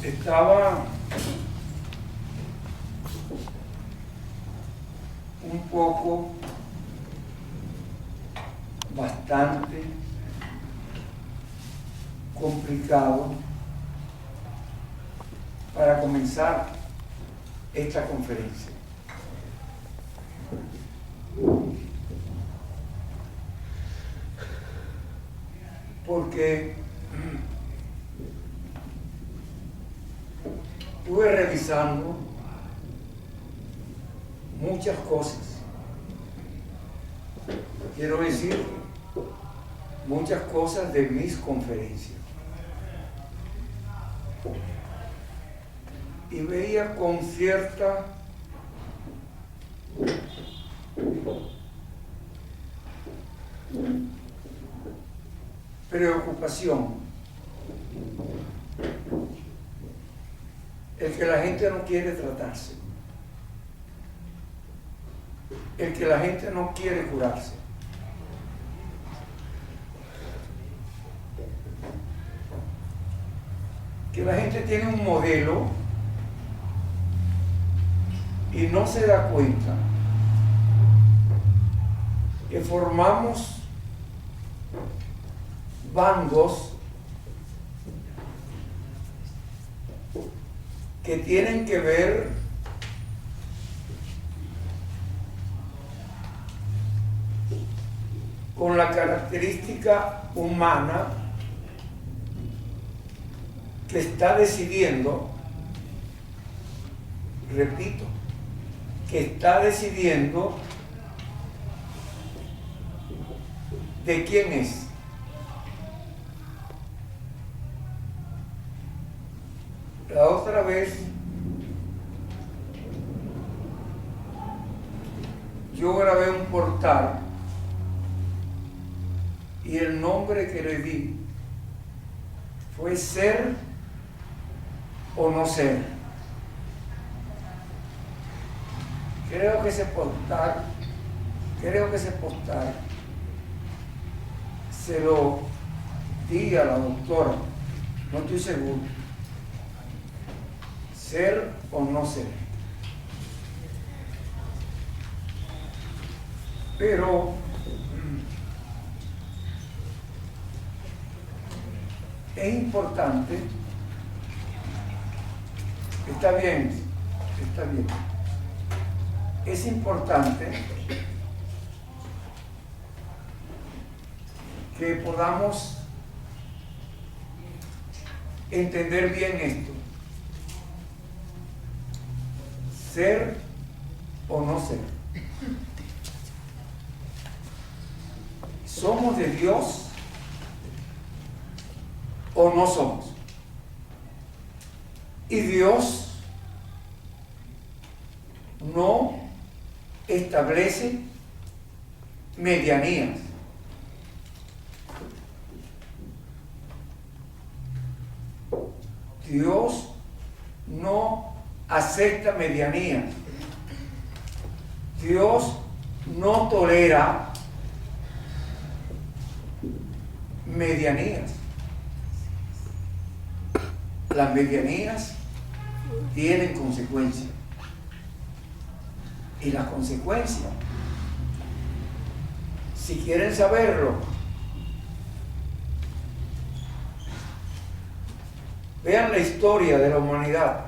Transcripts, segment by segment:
Estaba un poco, bastante complicado para comenzar esta conferencia. Porque estuve revisando muchas cosas. Quiero decir, muchas cosas de mis conferencias. Y veía con cierta preocupación el que la gente no quiere tratarse, el que la gente no quiere curarse. Que la gente tiene un modelo y no se da cuenta que formamos bandos que tienen que ver con la característica humana que está decidiendo, repito, que está decidiendo de quién es. La otra vez yo grabé un portal y el nombre que le di fue Ser o No Ser. Creo que ese postal se lo di a la doctora, no estoy seguro. Ser o no ser. Pero es importante, está bien, es importante que podamos entender bien esto. Ser o no ser. ¿Somos de Dios o no somos? Y Dios no establece medianías. Dios no acepta medianías. Dios no tolera medianías. Las medianías tienen consecuencias. Y las consecuencias, si quieren saberlo, vean la historia de la humanidad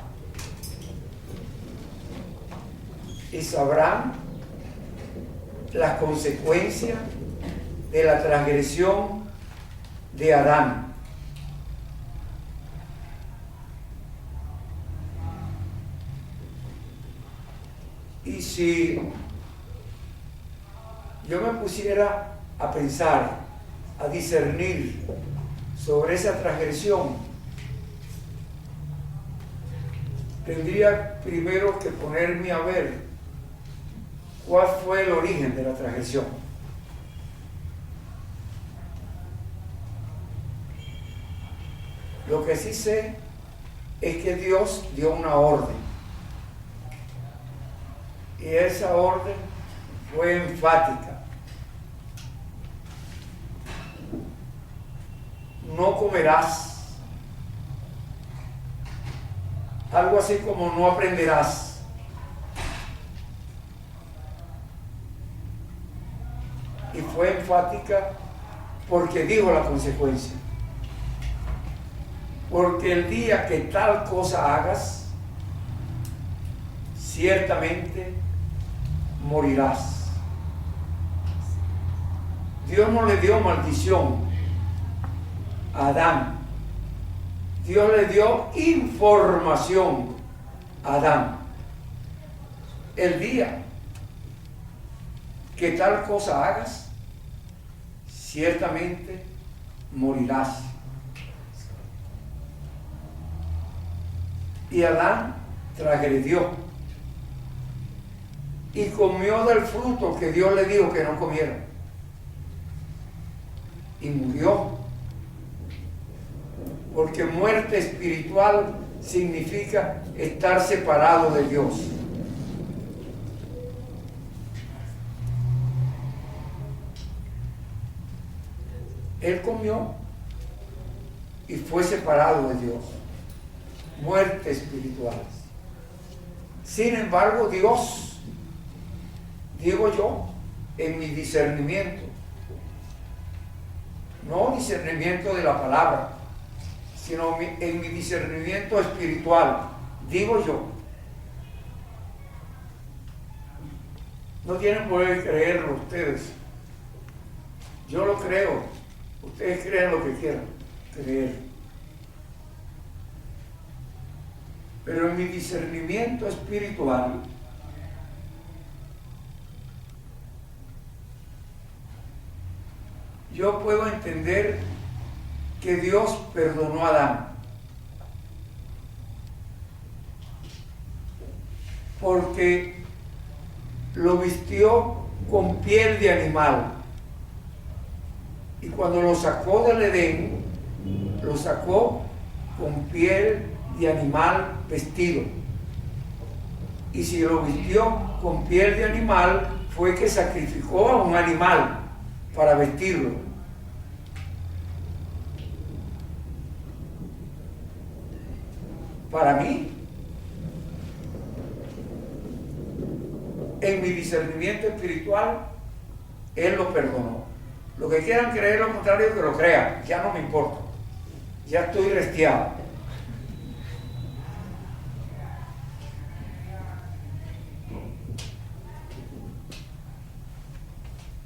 y sabrán las consecuencias de la transgresión de Adán. Y si yo me pusiera a pensar, a discernir sobre esa transgresión, tendría primero que ponerme a ver cuál fue el origen de la transgresión. Lo que sí sé es que Dios dio una orden. Y esa orden fue enfática. No comerás algo así como no aprenderás. Y fue enfática porque dijo la consecuencia. Porque el día que tal cosa hagas, ciertamente morirás. Dios no le dio maldición a Adán. Dios le dio información a Adán. El día que tal cosa hagas, ciertamente morirás. Y Adán transgredió y comió del fruto que Dios le dijo que no comiera. Y murió. Porque muerte espiritual significa estar separado de Dios. Él comió y fue separado de Dios. Muerte espiritual. Sin embargo, Dios, digo yo, en mi discernimiento, no discernimiento de la palabra, sino en mi discernimiento espiritual, digo yo, no tienen por qué creerlo ustedes. Yo lo creo, ustedes creen lo que quieran creer. Pero en mi discernimiento espiritual, yo puedo entender que Dios perdonó a Adán porque lo vistió con piel de animal, y cuando lo sacó del Edén, lo sacó con piel de animal vestido. Y si lo vistió con piel de animal, fue que sacrificó a un animal para vestirlo. Para mí, en mi discernimiento espiritual, Él lo perdonó. Lo que quieran creer lo contrario, que lo crean, ya no me importa, ya estoy restiado.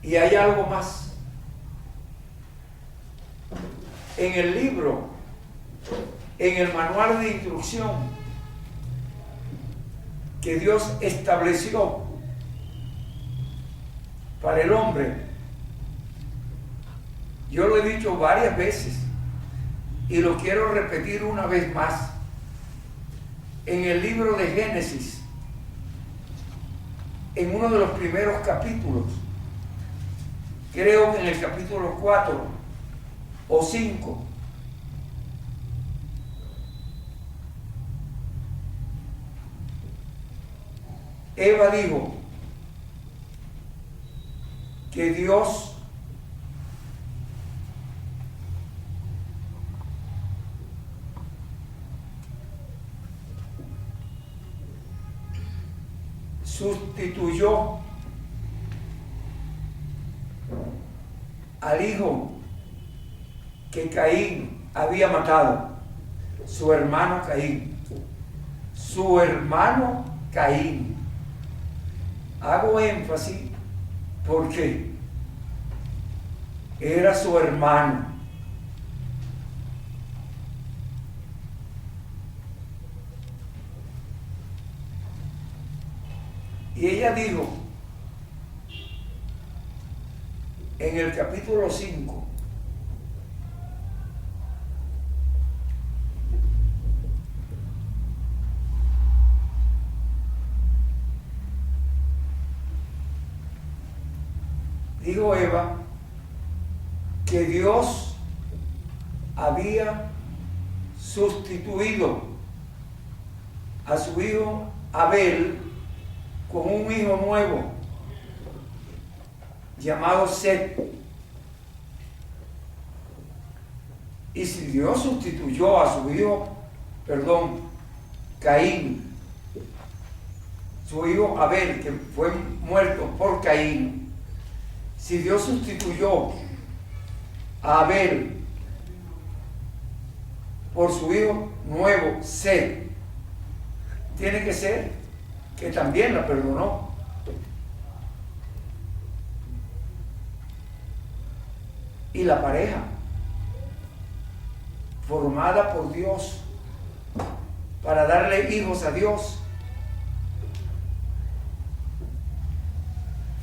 Y hay algo más. En el libro, en el manual de instrucción que Dios estableció para el hombre, yo lo he dicho varias veces y lo quiero repetir una vez más. En el libro de Génesis, en uno de los primeros capítulos, creo que en el capítulo 4 o 5, Eva dijo que Dios sustituyó al hijo que Caín había matado, su hermano Caín. Su hermano Caín. Hago énfasis porque era su hermano. Y ella dijo en el capítulo 5, dijo Eva que Dios había sustituido a su hijo Abel con un hijo nuevo llamado Set. Y si Dios sustituyó a su hijo, Caín, su hijo Abel, que fue muerto por Caín, si Dios sustituyó a Abel por su hijo nuevo, Set, tiene que ser que también la perdonó. Y la pareja formada por Dios para darle hijos a Dios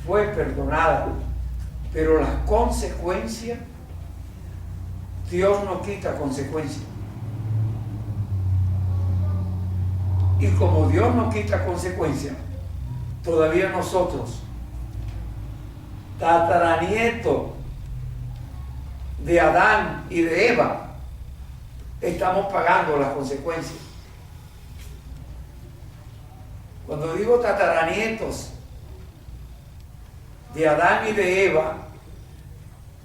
fue perdonada, pero las consecuencias, Dios no quita consecuencias. Y como Dios no quita consecuencias, todavía nosotros, tataranietos de Adán y de Eva, estamos pagando las consecuencias. Cuando digo tataranietos de Adán y de Eva,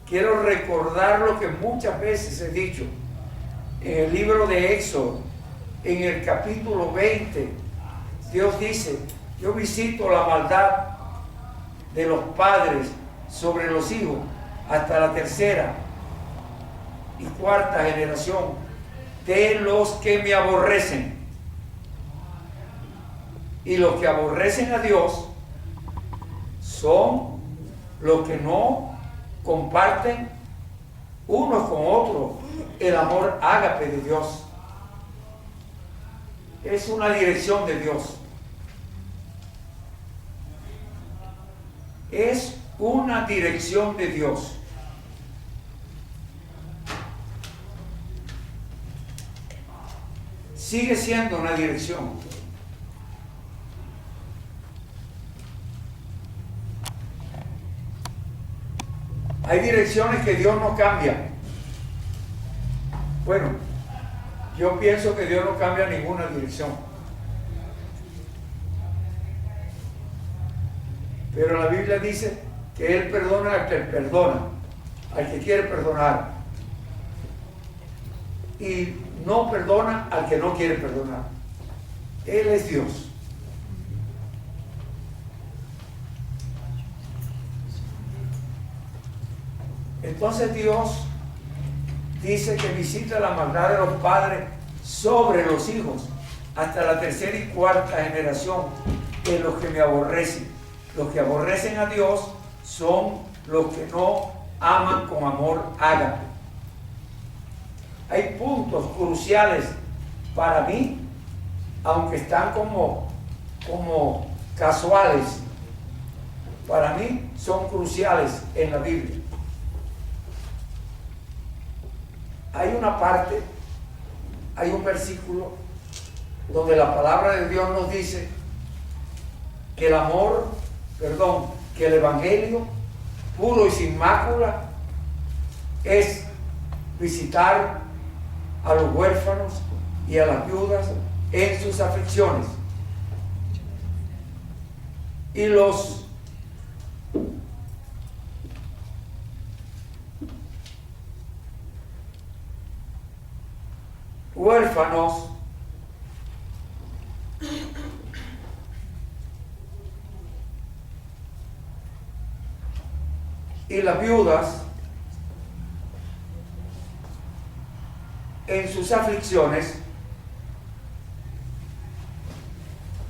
quiero recordar lo que muchas veces he dicho en el libro de Éxodo, en el capítulo 20. Dios dice: yo visito la maldad de los padres sobre los hijos hasta la tercera y cuarta generación de los que me aborrecen. Y los que aborrecen a Dios son los que no comparten unos con otros el amor ágape de Dios. Es una dirección de Dios. Es una dirección de Dios. Sigue siendo una dirección. Hay direcciones que Dios no cambia. Bueno, yo pienso que Dios no cambia ninguna dirección. Pero la Biblia dice que Él perdona al que perdona, al que quiere perdonar. Y no perdona al que no quiere perdonar. Él es Dios. Entonces Dios dice que visita la maldad de los padres sobre los hijos hasta la tercera y cuarta generación de los que me aborrecen. Los que aborrecen a Dios son los que no aman con amor ágape. Hay puntos cruciales para mí, aunque están como casuales, para mí son cruciales en la Biblia. Hay una parte, hay un versículo donde la palabra de Dios nos dice que que el evangelio puro y sin mácula es visitar a los huérfanos y a las viudas en sus aflicciones. Y los huérfanos y las viudas en sus aflicciones,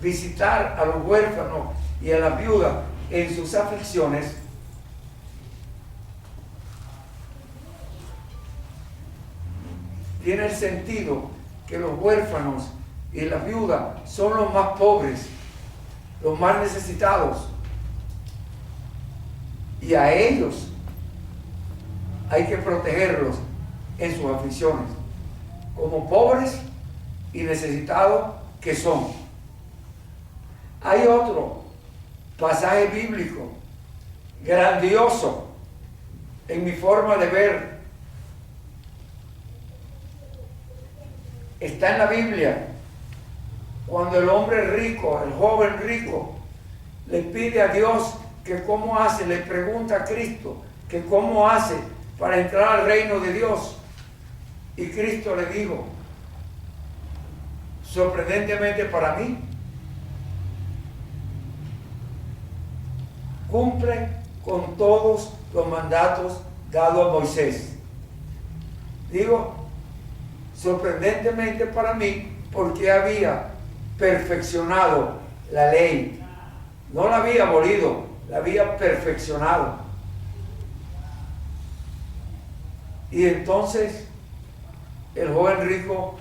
visitar a los huérfanos y a las viudas en sus aflicciones, tiene el sentido que los huérfanos y las viudas son los más pobres, los más necesitados, y a ellos hay que protegerlos en sus aflicciones, como pobres y necesitados que son. Hay otro pasaje bíblico grandioso en mi forma de ver. Está en la Biblia, cuando el hombre rico, el joven rico, le pide a Dios que cómo hace, le pregunta a Cristo que cómo hace para entrar al reino de Dios. Y Cristo le dijo: sorprendentemente para mí, cumple con todos los mandatos dados a Moisés. Digo, sorprendentemente para mí, porque había perfeccionado la ley. No la había abolido, la había perfeccionado. Y entonces el joven rico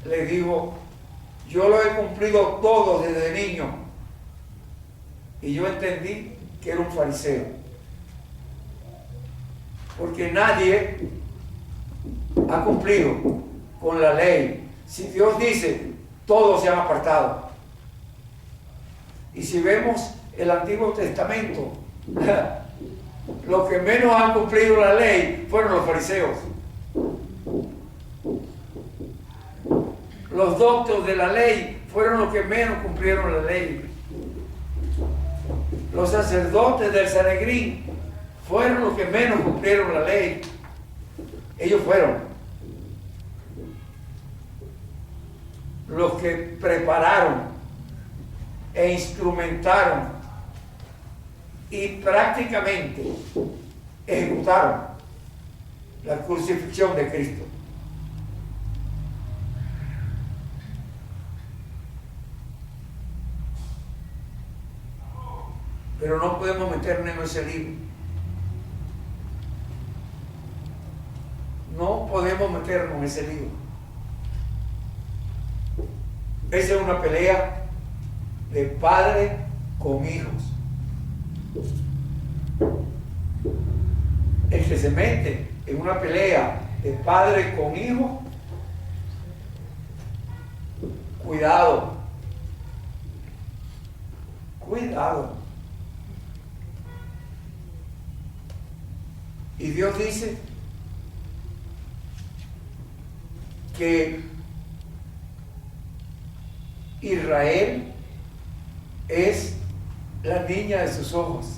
le dijo, yo lo he cumplido todo desde niño. Y yo entendí que era un fariseo. Porque nadie ha cumplido con la ley. Si Dios dice, todos se han apartado. Y si vemos el Antiguo Testamento, los que menos han cumplido la ley fueron los fariseos. Los doctos de la ley fueron los que menos cumplieron la ley. Los sacerdotes del Sanedrín fueron los que menos cumplieron la ley. Ellos fueron los que prepararon e instrumentaron y prácticamente ejecutaron la crucifixión de Cristo. Pero no podemos meternos en ese lío. No podemos meternos en ese lío. Esa es una pelea de padre con hijos. El que se mete en una pelea de padre con hijo, cuidado. Cuidado. Y Dios dice que Israel es la niña de sus ojos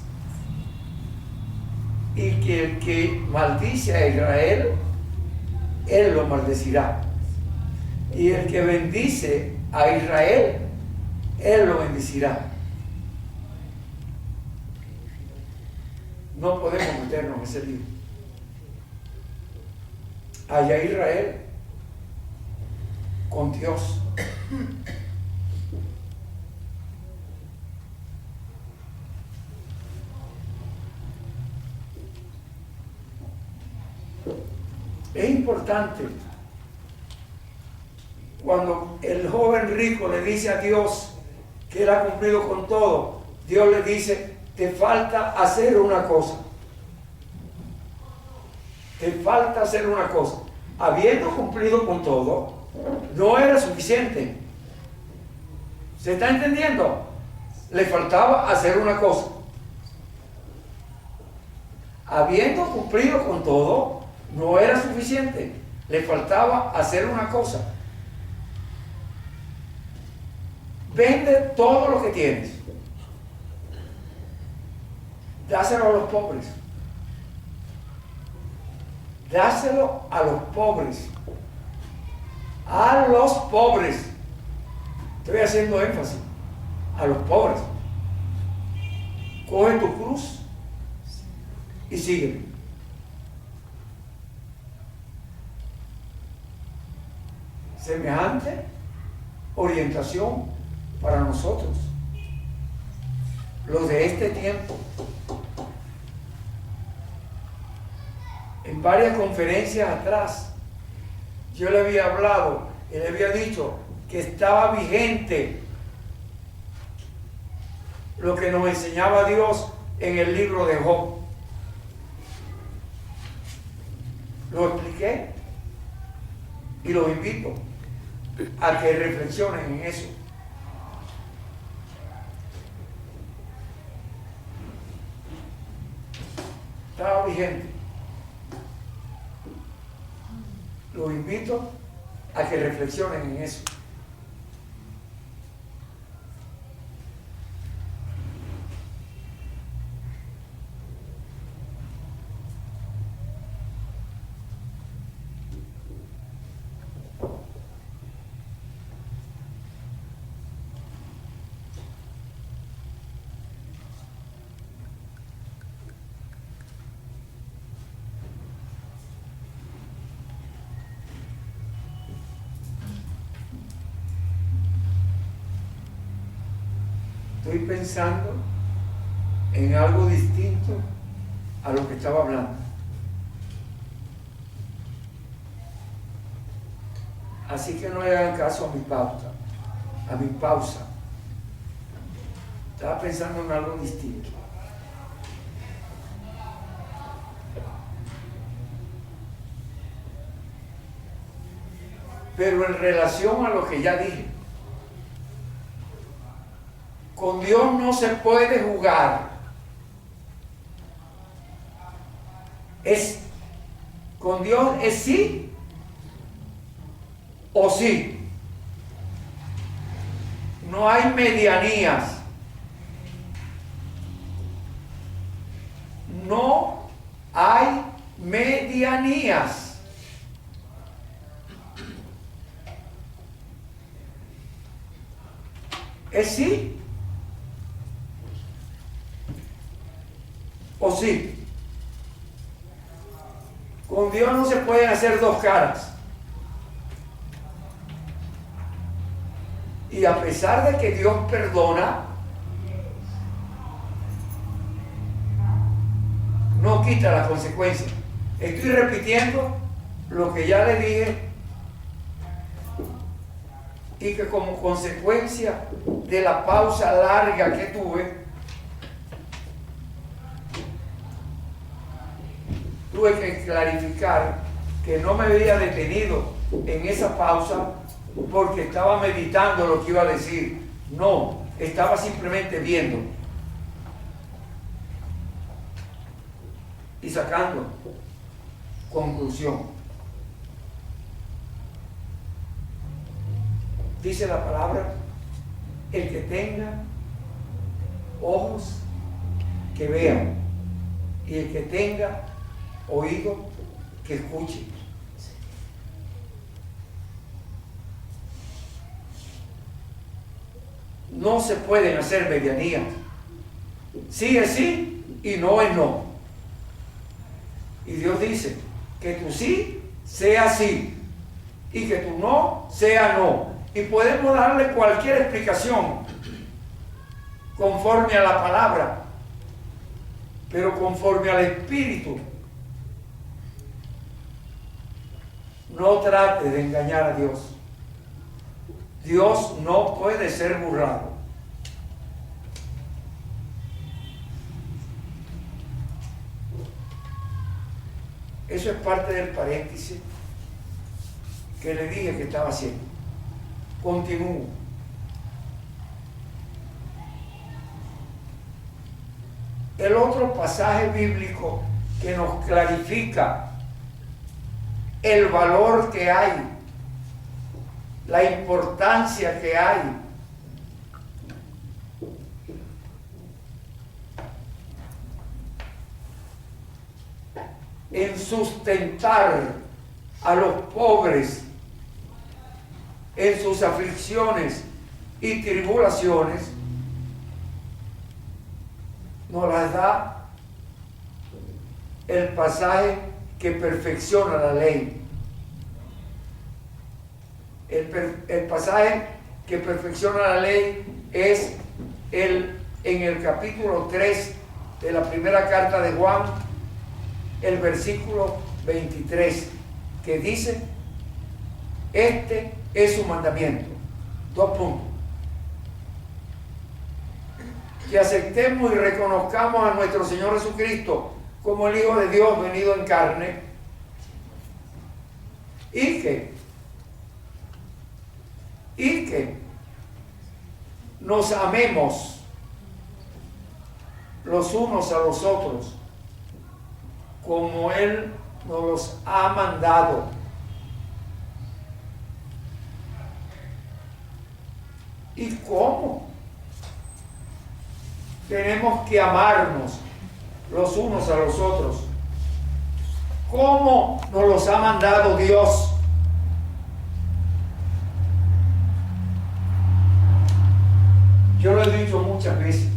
y que el que maldice a Israel, él lo maldecirá, y el que bendice a Israel, él lo bendecirá. No podemos meternos en ese lío. Allá Israel con Dios. Es importante cuando el joven rico le dice a Dios que él ha cumplido con todo, Dios le dice, te falta hacer una cosa. Te falta hacer una cosa. Habiendo cumplido con todo, no era suficiente. ¿Se está entendiendo? Le faltaba hacer una cosa. Habiendo cumplido con todo, no era suficiente. Le faltaba hacer una cosa. Vende todo lo que tienes. Dáselo a los pobres. Dáselo a los pobres. A los pobres. Estoy haciendo énfasis. A los pobres. Coge tu cruz y sígueme. Semejante orientación para nosotros, los de este tiempo. En varias conferencias atrás, yo le había hablado y le había dicho que estaba vigente lo que nos enseñaba Dios en el libro de Job. Lo expliqué y los invito a que reflexionen en eso. Estaba vigente. Los invito a que reflexionen en eso. estoy pensando en algo distinto a lo que estaba hablando. Así que no le hagan caso a mi pausa. Estaba pensando en algo distinto. Pero en relación a lo que ya dije, con Dios no se puede jugar. Con Dios es sí o sí. No hay medianías. No hay medianías. ¿Es sí o sí? Con Dios no se pueden hacer dos caras. Y a pesar de que Dios perdona, no quita la consecuencia. Estoy repitiendo lo que ya le dije y que como consecuencia de la pausa larga que tuve que clarificar que no me había detenido en esa pausa porque estaba meditando lo que iba a decir. No, estaba simplemente viendo y sacando conclusión. Dice la palabra, el que tenga ojos que vean y el que tenga oído que escuche. No se pueden hacer medianías. Sí es sí y no es no. Y Dios dice que tu sí sea sí y que tu no sea no. Y podemos darle cualquier explicación conforme a la palabra, pero conforme al Espíritu. No trate de engañar a Dios. Dios no puede ser burlado. Eso es parte del paréntesis que le dije que estaba haciendo. Continúo. El otro pasaje bíblico que nos clarifica el valor que hay, la importancia que hay en sustentar a los pobres en sus aflicciones y tribulaciones, nos las da el pasaje que perfecciona la ley. El pasaje que perfecciona la ley es en el capítulo 3 de la primera carta de Juan, el versículo 23, que dice, este es su mandamiento. 2 puntos. Que aceptemos y reconozcamos a nuestro Señor Jesucristo como el Hijo de Dios venido en carne y que nos amemos los unos a los otros como Él nos los ha mandado. ¿Y cómo? Tenemos que amarnos los unos a los otros. ¿Cómo nos los ha mandado Dios? Yo lo he dicho muchas veces.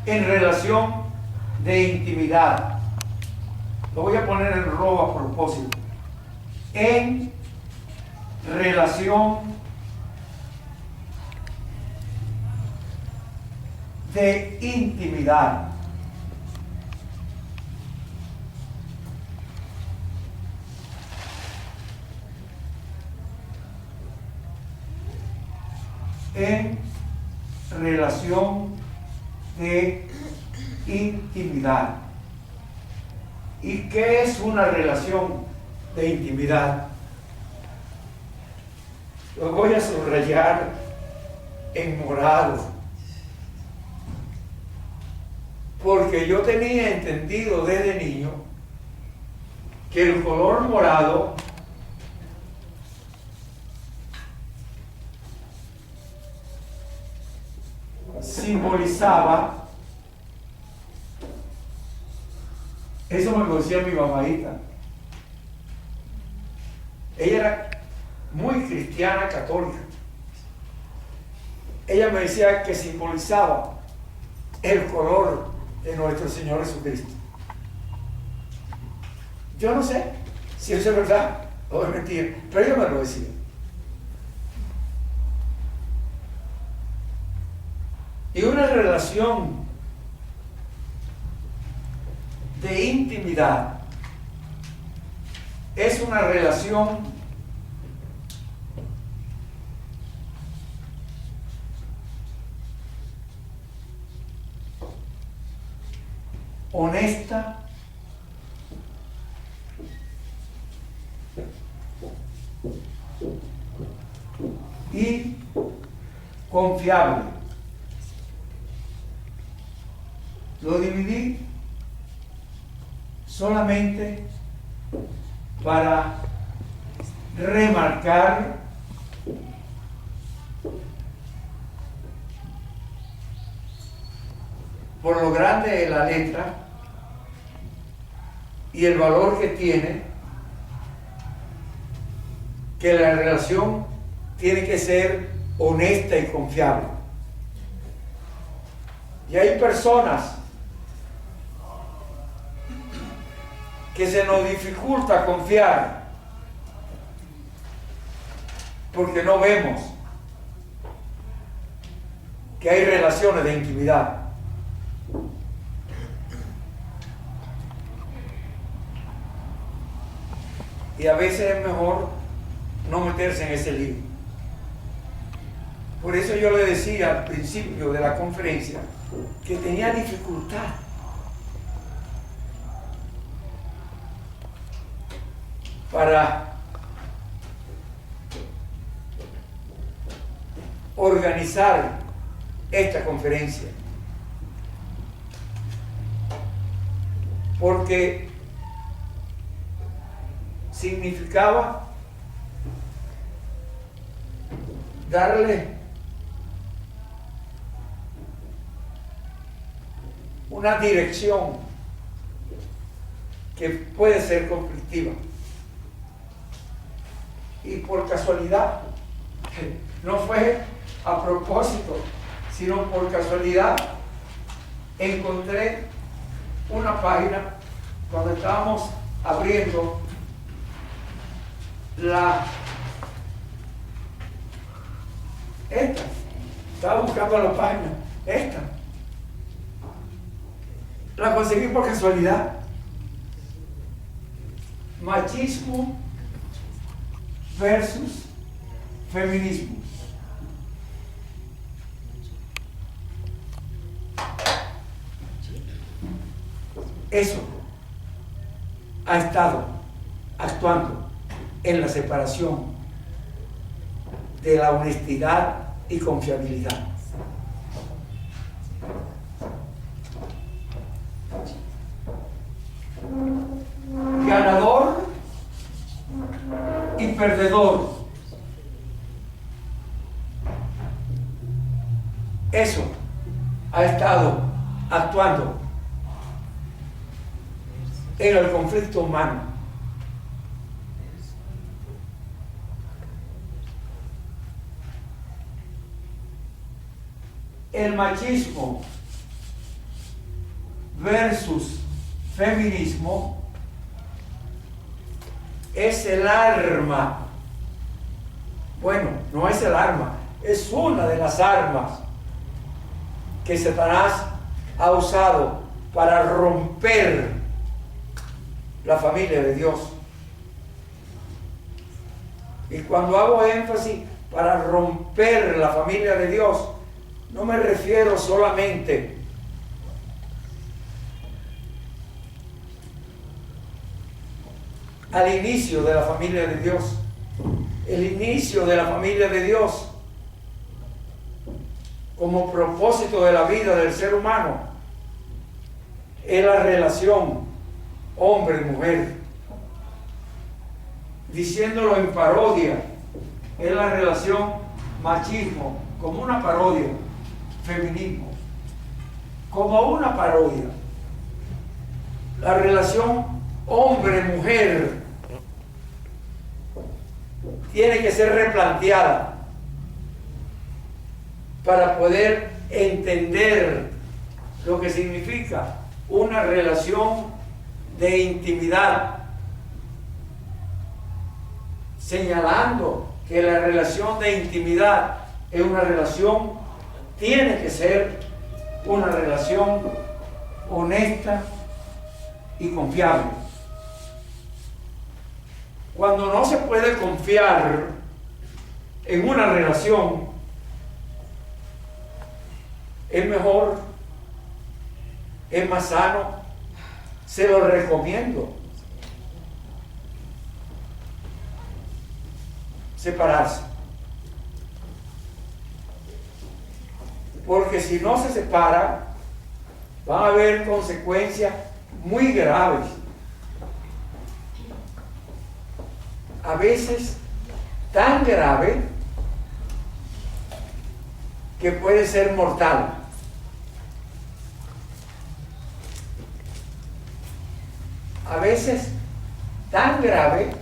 En relación de intimidad. Lo voy a poner en rojo a propósito. En relación de intimidad. En relación de intimidad. ¿Y qué es una relación de intimidad? Lo voy a subrayar en morado, porque yo tenía entendido desde niño que el color morado simbolizaba, eso me lo decía mi mamadita, ella era muy cristiana católica, ella me decía que simbolizaba el color de nuestro Señor Jesucristo. Yo no sé si eso es verdad o es mentira, pero ella me lo decía. Y una relación de intimidad es una relación honesta, y confiable. Lo dividí solamente para remarcar por lo grande de la letra y el valor que tiene, que la relación tiene que ser honesta y confiable. Y hay personas que se nos dificulta confiar porque no vemos que hay relaciones de intimidad. Y a veces es mejor no meterse en ese lío. Por eso yo le decía al principio de la conferencia que tenía dificultad para organizar esta conferencia, porque significaba darle una dirección que puede ser conflictiva. Y por casualidad, no fue a propósito, sino por casualidad, encontré una página cuando estábamos abriendo estaba buscando la página, la conseguí por casualidad. Machismo versus feminismo. Eso ha estado actuando en la separación de la honestidad y confiabilidad. Ganador y perdedor. Eso ha estado actuando en el conflicto humano. El machismo versus feminismo es el arma. Bueno, no es el arma, es una de las armas que Satanás ha usado para romper la familia de Dios. Y cuando hago énfasis para romper la familia de Dios, no me refiero solamente al inicio de la familia de Dios. El inicio de la familia de Dios como propósito de la vida del ser humano es la relación hombre-mujer. Diciéndolo en parodia, es la relación machismo como una parodia, feminismo como una parodia. La relación hombre-mujer tiene que ser replanteada para poder entender lo que significa una relación de intimidad, señalando que la relación de intimidad es una relación, tiene que ser una relación honesta y confiable. Cuando no se puede confiar en una relación, es mejor, es más sano, se lo recomiendo, separarse. Porque si no se separa, van a haber consecuencias muy graves. A veces tan grave que puede ser mortal. A veces tan grave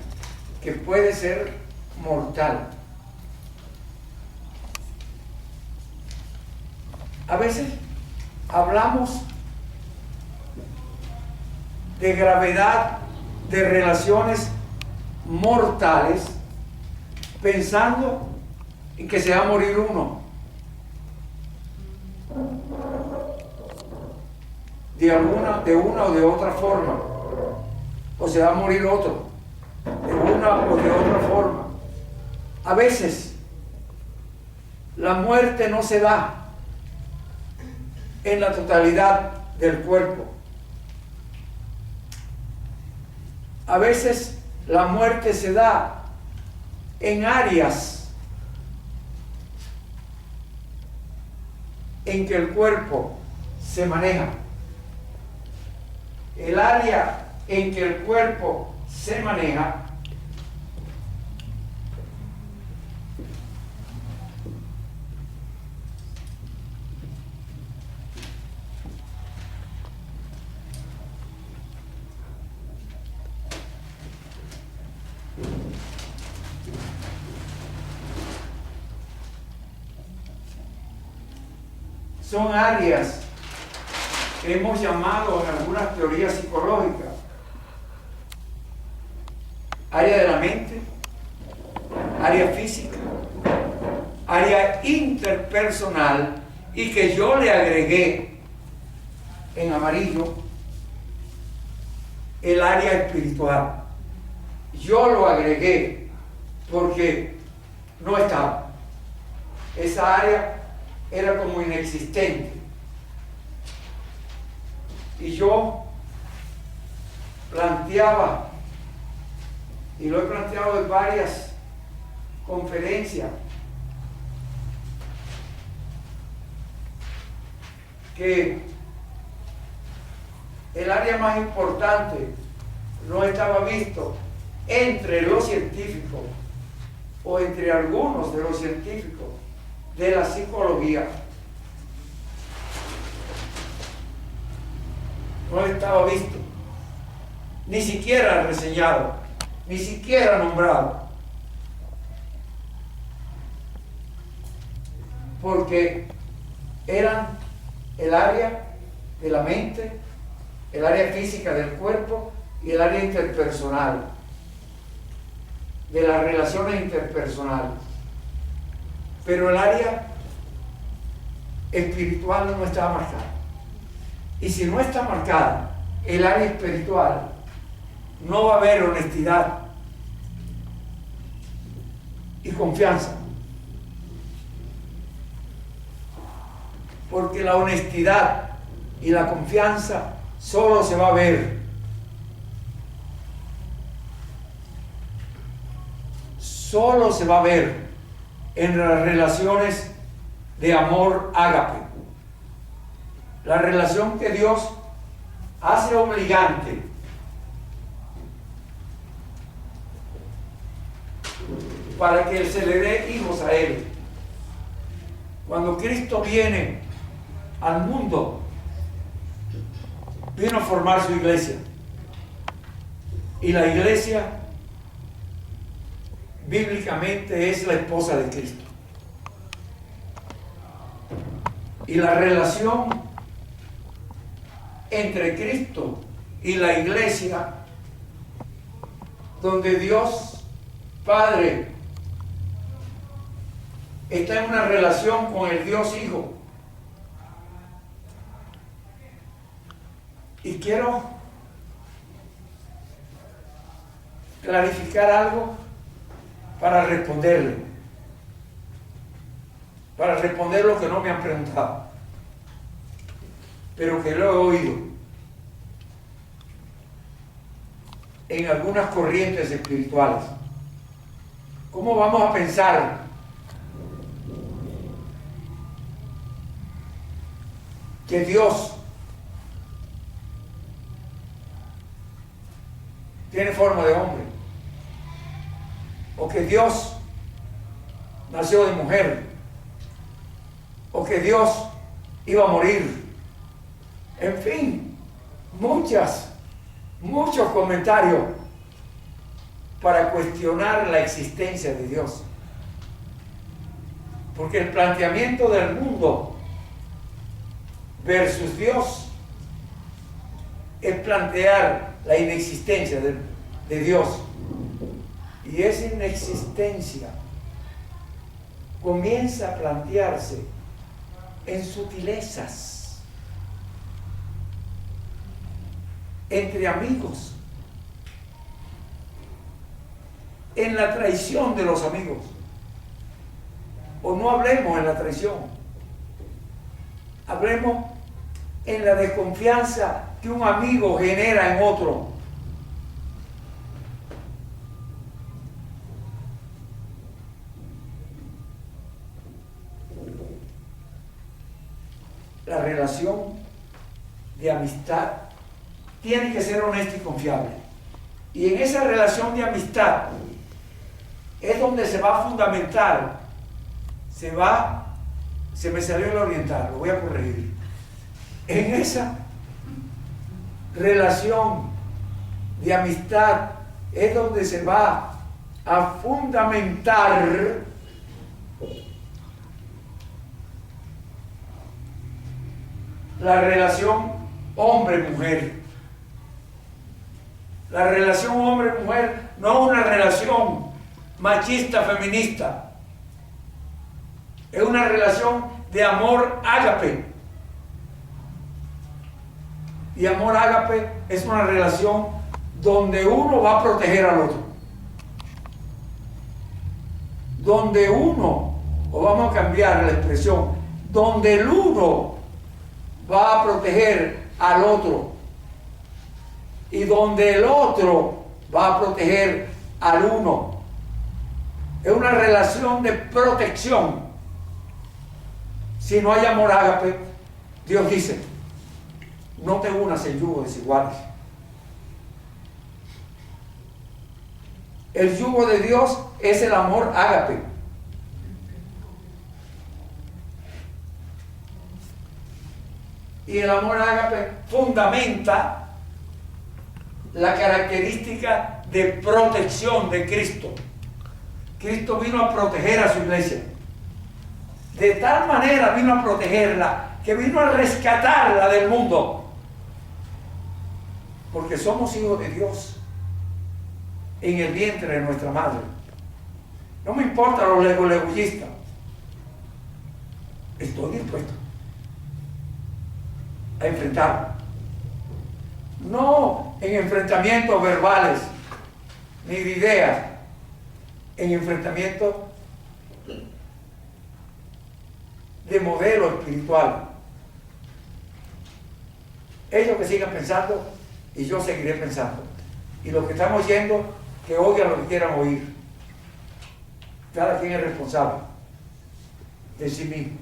que puede ser mortal. A veces hablamos de gravedad de relaciones mortales pensando en que se va a morir uno de una o de otra forma, o se va a morir otro de una o de otra forma. A veces la muerte no se da en la totalidad del cuerpo. A veces la muerte se da en áreas en que el cuerpo se maneja. El área en que el cuerpo se maneja son áreas que hemos llamado en algunas teorías psicológicas área de la mente, área física, área interpersonal, y que yo le agregué en amarillo el área espiritual. Yo lo agregué porque no estaba. Esa área era como inexistente. Y yo planteaba, y lo he planteado en varias conferencias, que el área más importante no estaba visto entre los científicos o entre algunos de los científicos de la psicología. No estaba visto, ni siquiera reseñado, ni siquiera nombrado, porque eran el área de la mente, el área física del cuerpo y el área interpersonal, de las relaciones interpersonales. Pero el área espiritual no está marcada. Y si no está marcada el área espiritual, no va a haber honestidad y confianza. Porque la honestidad y la confianza solo se va a ver, solo se va a ver en las relaciones de amor ágape, la relación que Dios hace obligante para que se le dé hijos a Él. Cuando Cristo viene al mundo, vino a formar su iglesia, y la iglesia bíblicamente es la esposa de Cristo. Y la relación entre Cristo y la iglesia, donde Dios Padre está en una relación con el Dios Hijo. Y quiero clarificar algo para responderle, para responder lo que no me han preguntado, pero que lo he oído en algunas corrientes espirituales. ¿Cómo vamos a pensar que Dios tiene forma de hombre? O que Dios nació de mujer, o que Dios iba a morir. En fin, muchos comentarios para cuestionar la existencia de Dios. Porque el planteamiento del mundo versus Dios es plantear la inexistencia de Dios. Y esa inexistencia comienza a plantearse en sutilezas, entre amigos, en la traición de los amigos. O no hablemos en la traición, hablemos en la desconfianza que un amigo genera en otro. La relación de amistad tiene que ser honesta y confiable. Y en esa relación de amistad es donde se va a fundamentar, se me salió el oriental, lo voy a corregir. En esa relación de amistad es donde se va a fundamentar la relación hombre-mujer. La relación hombre-mujer no es una relación machista-feminista. Es una relación de amor ágape. Y amor ágape es una relación donde uno va a proteger al otro. Donde uno, o vamos a cambiar la expresión, donde el uno va a proteger al otro, y donde el otro va a proteger al uno. Es una relación de protección. Si no hay amor ágape, Dios dice: no te unas en yugos desiguales. El yugo de Dios es el amor ágape. Y el amor ágape fundamenta la característica de protección de Cristo. Cristo vino a proteger a su iglesia. De tal manera vino a protegerla que vino a rescatarla del mundo. Porque somos hijos de Dios en el vientre de nuestra madre. No me importa los legullistas. Estoy dispuesto. a enfrentar. No en enfrentamientos verbales, ni de ideas, en enfrentamientos de modelo espiritual. Ellos que sigan pensando y yo seguiré pensando. Y los que están oyendo, que oigan lo que quieran oír. Cada quien es responsable de sí mismo.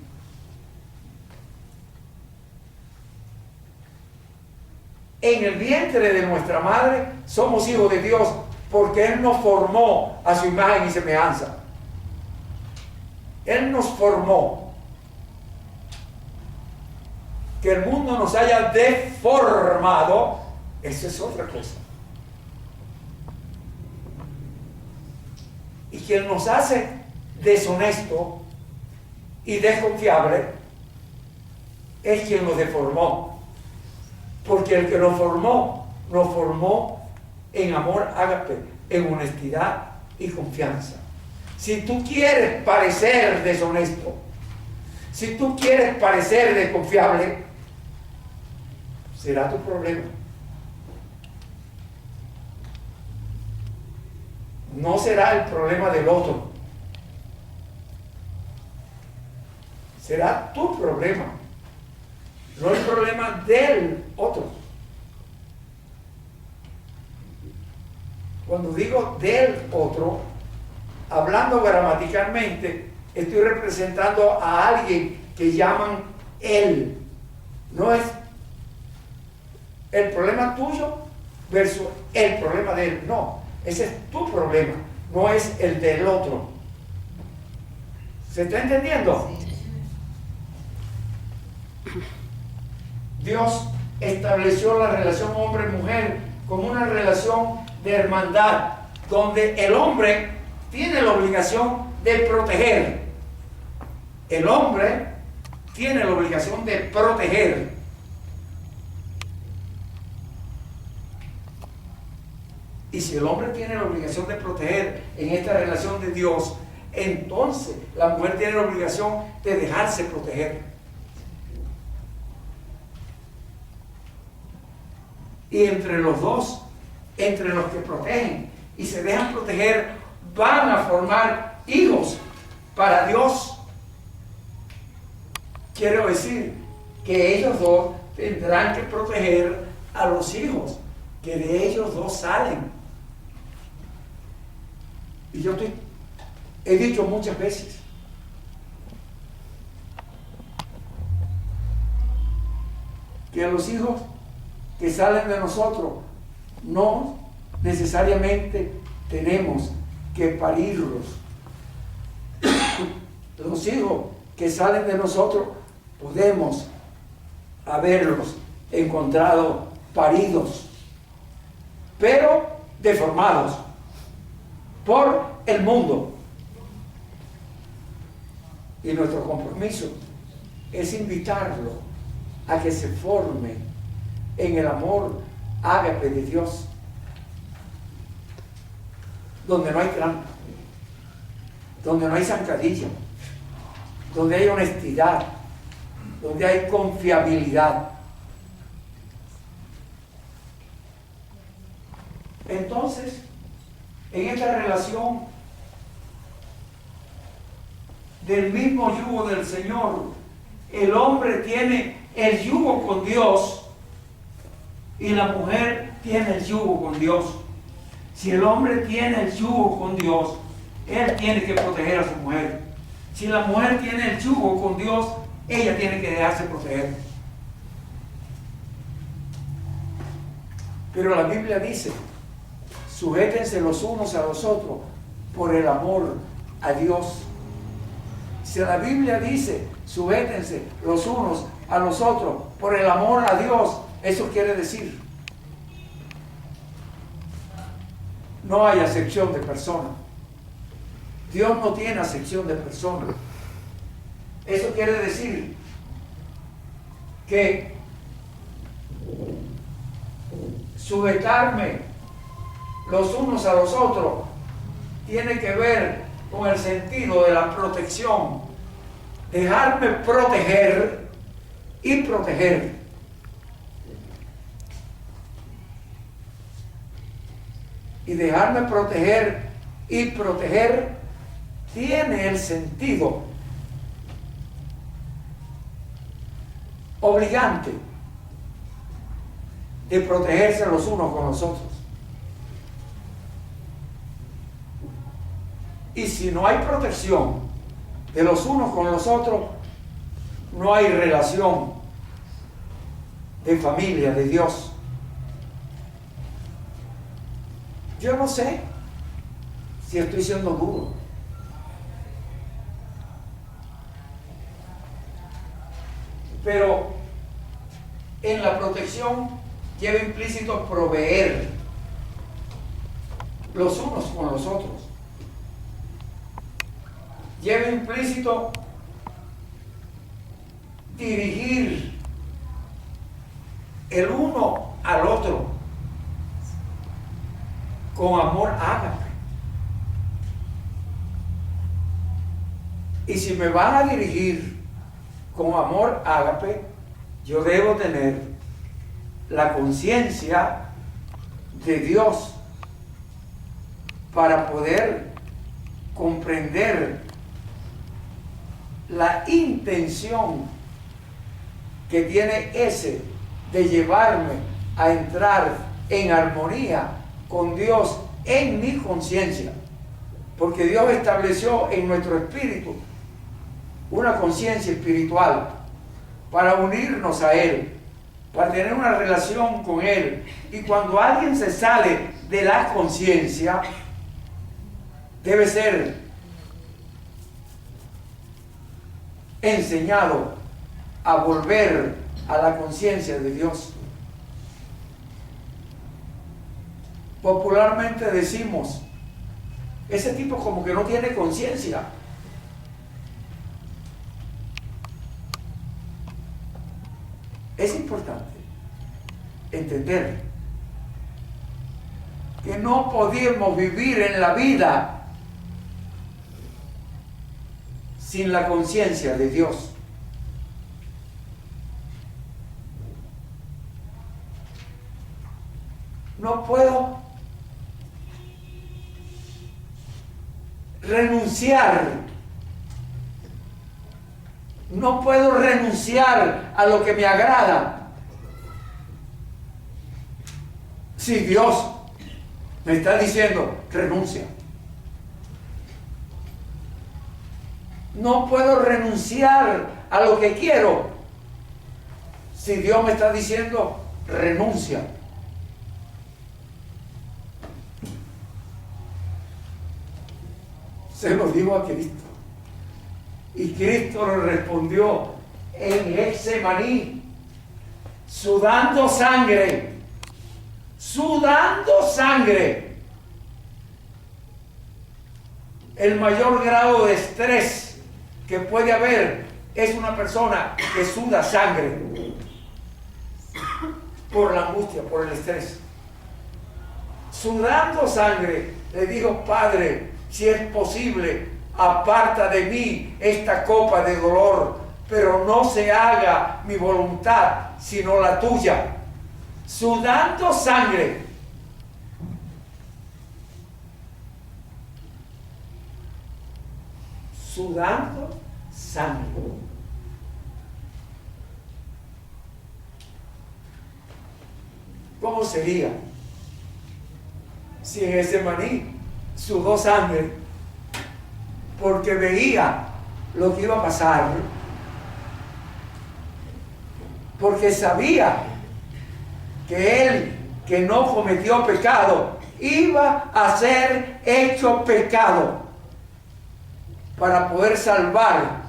En el vientre de nuestra madre somos hijos de Dios porque Él nos formó a su imagen y semejanza. Él nos formó. Que el mundo nos haya deformado, eso es otra cosa. Y quien nos hace deshonesto y desconfiable es quien nos deformó. Porque el que nos formó en amor ágape, en honestidad y confianza. Si tú quieres parecer deshonesto, si tú quieres parecer desconfiable, será tu problema. No será el problema del otro. Será tu problema. No el problema del otro. Cuando digo del otro, hablando gramaticalmente, estoy representando a alguien que llaman él. No es el problema tuyo versus el problema de él. No, ese es tu problema, no es el del otro. ¿Se está entendiendo? Dios estableció la relación hombre-mujer como una relación de hermandad, donde el hombre tiene la obligación de proteger. El hombre tiene la obligación de proteger. Y si el hombre tiene la obligación de proteger en esta relación de Dios, entonces la mujer tiene la obligación de dejarse proteger. Y entre los dos, entre los que protegen y se dejan proteger, van a formar hijos para Dios. Quiero decir que ellos dos tendrán que proteger a los hijos, que de ellos dos salen. Y yo he dicho muchas veces, que a los hijos que salen de nosotros no necesariamente tenemos que parirlos. Los hijos que salen de nosotros podemos haberlos encontrado paridos, pero deformados por el mundo. Y nuestro compromiso es invitarlo a que se forme en el amor ágape de Dios, donde no hay trampa, donde no hay zancadilla, donde hay honestidad, donde hay confiabilidad. Entonces, en esta relación del mismo yugo del Señor, el hombre tiene el yugo con Dios y la mujer tiene el yugo con Dios. Si el hombre tiene el yugo con Dios, él tiene que proteger a su mujer. Si la mujer tiene el yugo con Dios, ella tiene que dejarse proteger. Pero la Biblia dice, sujétense los unos a los otros por el amor a Dios. Si la Biblia dice, sujétense los unos a los otros por el amor a Dios, eso quiere decir, no hay acepción de personas. Dios no tiene acepción de personas. Eso quiere decir que sujetarme los unos a los otros tiene que ver con el sentido de la protección. Dejarme proteger y proteger. y dejarme proteger y proteger tiene el sentido obligante de protegerse los unos con los otros. Y si no hay protección de los unos con los otros, no hay relación de familia, de Dios. Yo no sé si estoy siendo duro. Pero en la protección lleva implícito proveer los unos con los otros. Lleva implícito dirigir el uno al otro con amor ágape. Y si me van a dirigir con amor ágape, yo debo tener la conciencia de Dios para poder comprender la intención que tiene ese de llevarme a entrar en armonía con Dios en mi conciencia, porque Dios estableció en nuestro espíritu una conciencia espiritual para unirnos a Él, para tener una relación con Él. Y cuando alguien se sale de la conciencia, debe ser enseñado a volver a la conciencia de Dios. Popularmente decimos, ese tipo como que no tiene conciencia. Es importante entender que no podemos vivir en la vida sin la conciencia de Dios. No puedo renunciar. No puedo renunciar a lo que me agrada si Dios me está diciendo renuncia. No puedo renunciar a lo que quiero si Dios me está diciendo renuncia. Se lo digo a Cristo. Y Cristo le respondió en Getsemaní, sudando sangre, el mayor grado de estrés que puede haber es una persona que suda sangre por la angustia, por el estrés. Sudando sangre, le dijo, Padre, si es posible, aparta de mí esta copa de dolor, pero no se haga mi voluntad, sino la tuya. Sudando sangre. Sudando sangre. ¿Cómo sería si en Getsemaní sudó sangre porque veía lo que iba a pasar, porque sabía que él, que no cometió pecado, iba a ser hecho pecado para poder salvar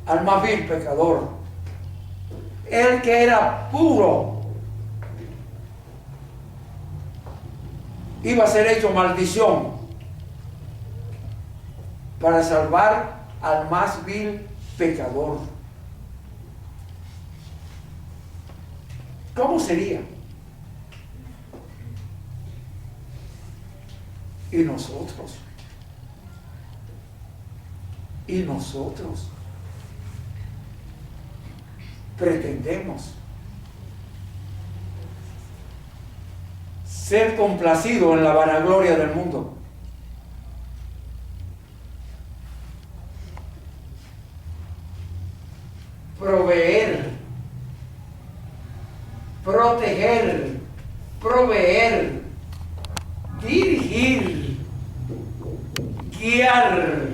al más vil pecador? Él que era puro iba a ser hecho maldición para salvar al más vil pecador. ¿Cómo sería? Y nosotros pretendemos ser complacido en la vanagloria del mundo. Proveer, proteger, proveer, dirigir, guiar.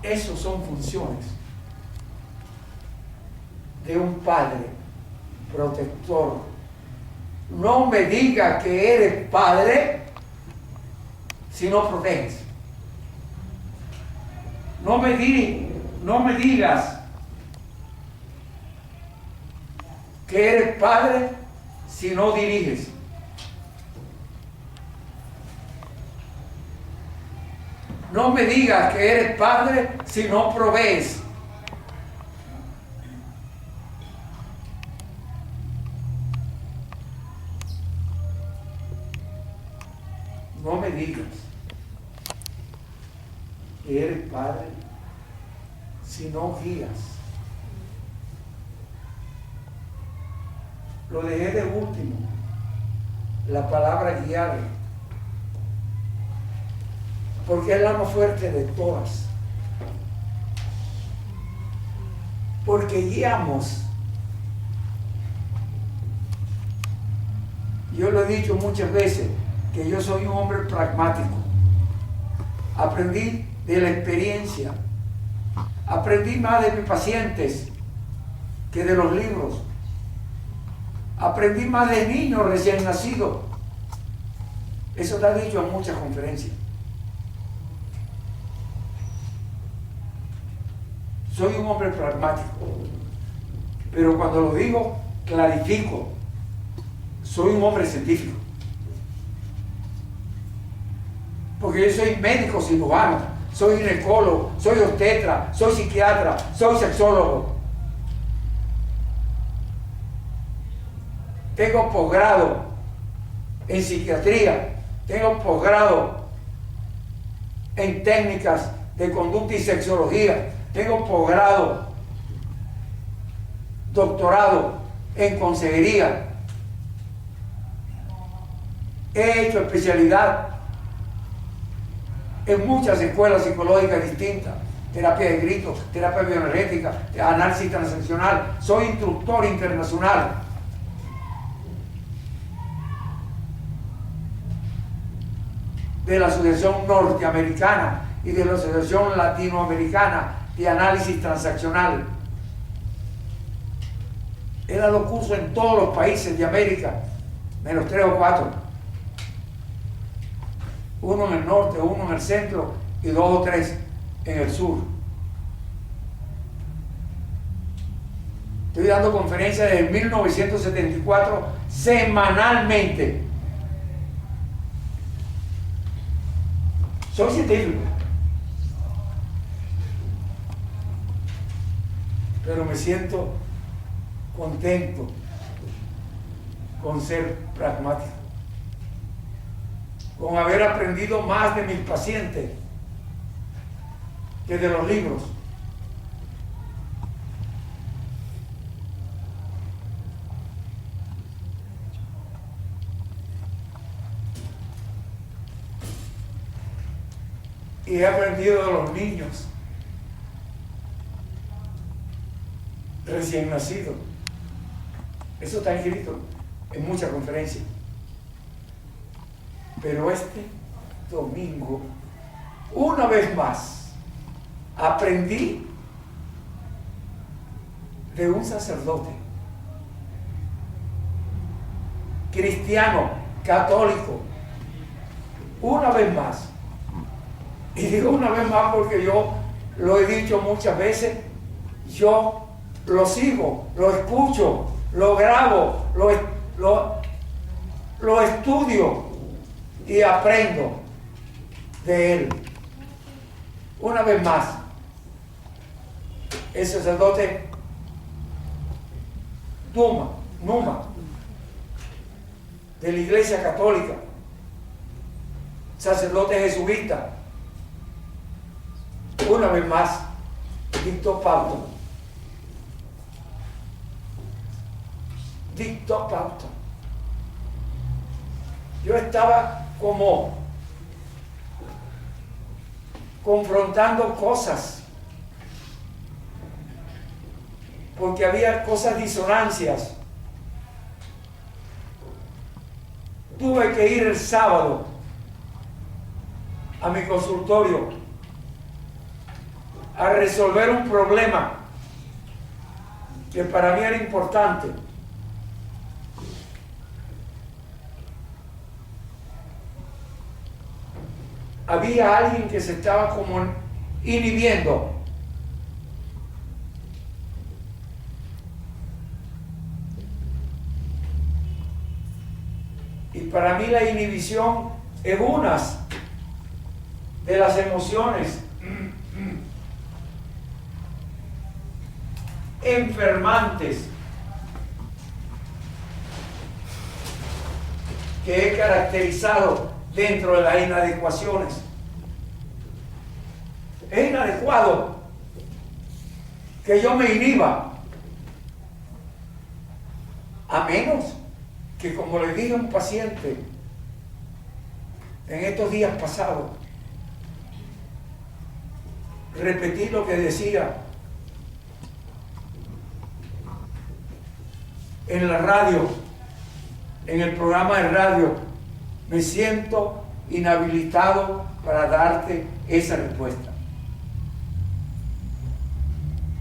Esas son funciones de un padre protector. No me digas que eres padre si no proteges. No me digas que eres padre si no diriges. No me digas que eres padre si no provees. No me digas que eres padre si no guías. Lo dejé de último, la palabra guiar, porque es la más fuerte de todas. Porque guiamos. Yo lo he dicho muchas veces, que yo soy un hombre pragmático. Aprendí de la experiencia. Aprendí más de mis pacientes que de los libros. Aprendí más de niños recién nacidos. Eso te ha dicho en muchas conferencias. Soy un hombre pragmático, pero cuando lo digo, clarifico. Soy un hombre científico. Porque yo soy médico cirujano, soy ginecólogo, soy obstetra, soy psiquiatra, soy sexólogo. Tengo posgrado en psiquiatría, tengo posgrado en técnicas de conducta y sexología, tengo posgrado, doctorado en consejería. He hecho especialidad en muchas escuelas psicológicas distintas, terapia de gritos, terapia bioenergética, análisis transaccional. Soy instructor internacional. De la Asociación Norteamericana y de la Asociación Latinoamericana de Análisis Transaccional. He dado cursos en todos los países de América, menos 3 o 4. Uno en el norte, uno en el centro y 2 o 3 en el sur. Estoy dando conferencias desde 1974 semanalmente. Soy científico, pero me siento contento con ser pragmático, con haber aprendido más de mis pacientes que de los libros. Y he aprendido de los niños recién nacidos. Eso está escrito en muchas conferencias. Pero este domingo, una vez más, aprendí de un sacerdote cristiano, católico, una vez más. Y digo una vez más porque yo lo he dicho muchas veces, yo lo sigo, lo escucho, lo grabo, lo estudio y aprendo de él. Una vez más, el sacerdote Numa, de la Iglesia Católica, sacerdote jesuita, una vez más, dictó pauta. dictó pauta. Yo estaba como confrontando cosas, porque había cosas disonancias. Tuve que ir el sábado a mi consultorio a resolver un problema que para mí era importante. Había alguien que se estaba como inhibiendo. Y para mí la inhibición es una de las emociones enfermantes que he caracterizado dentro de las inadecuaciones. Es inadecuado que yo me inhiba, a menos que, como le dije a un paciente en estos días pasados, repetí lo que decía en la radio, en el programa de radio: me siento inhabilitado para darte esa respuesta.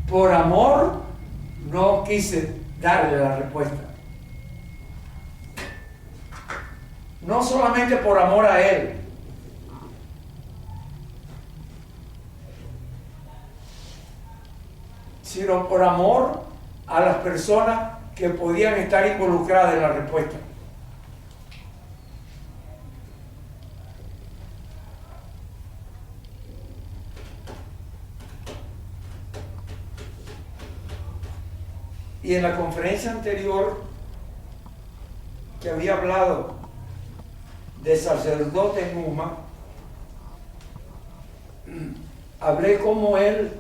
Por amor no quise darle la respuesta. No solamente por amor a él, sino por amor a las personas que podían estar involucradas en la respuesta. Y en la conferencia anterior que había hablado de sacerdote en Uma, hablé cómo él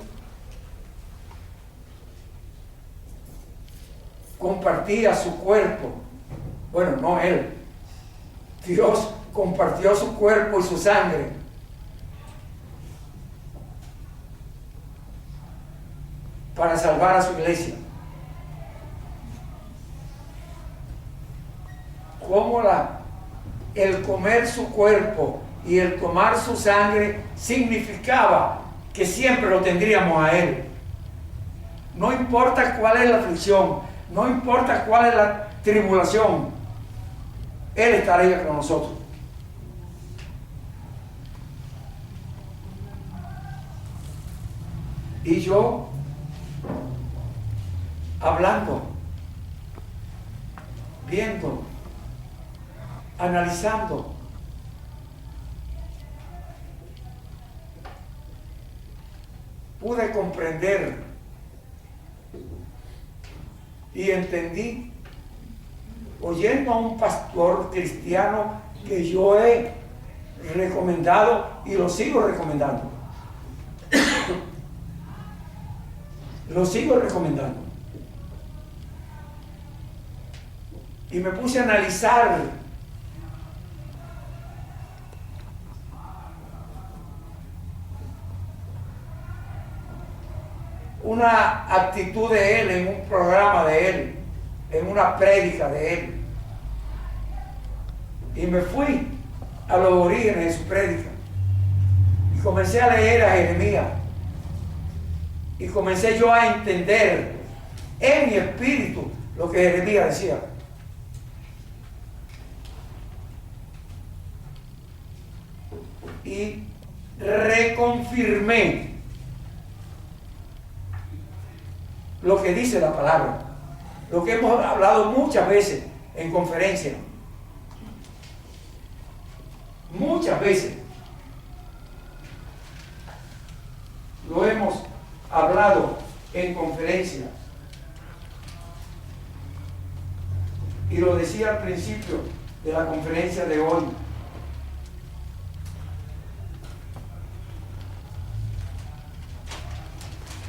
compartía su cuerpo. Bueno, no él. Dios compartió su cuerpo y su sangre para salvar a su iglesia. Cómo el comer su cuerpo y el tomar su sangre significaba que siempre lo tendríamos a él. No importa cuál es la aflicción, no importa cuál es la tribulación, él estaría con nosotros. Y yo, hablando, viendo, analizando, pude comprender y entendí, oyendo a un pastor cristiano que yo he recomendado y lo sigo recomendando. Lo sigo recomendando. Y me puse a analizar una actitud de él en un programa de él, en una prédica de él. Y me fui a los orígenes de su prédica y comencé a leer a Jeremías y comencé yo a entender en mi espíritu lo que Jeremías decía. Y reconfirmé lo que dice la palabra, lo que hemos hablado muchas veces en conferencias, muchas veces lo hemos hablado en conferencias, y lo decía al principio de la conferencia de hoy.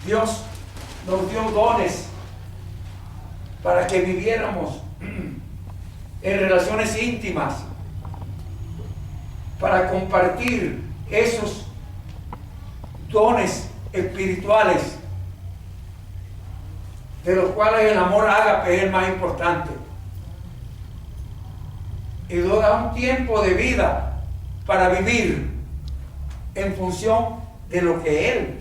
Dios nos dio dones para que viviéramos en relaciones íntimas, para compartir esos dones espirituales, de los cuales el amor ágape es el más importante. Y Dios da un tiempo de vida para vivir en función de lo que Él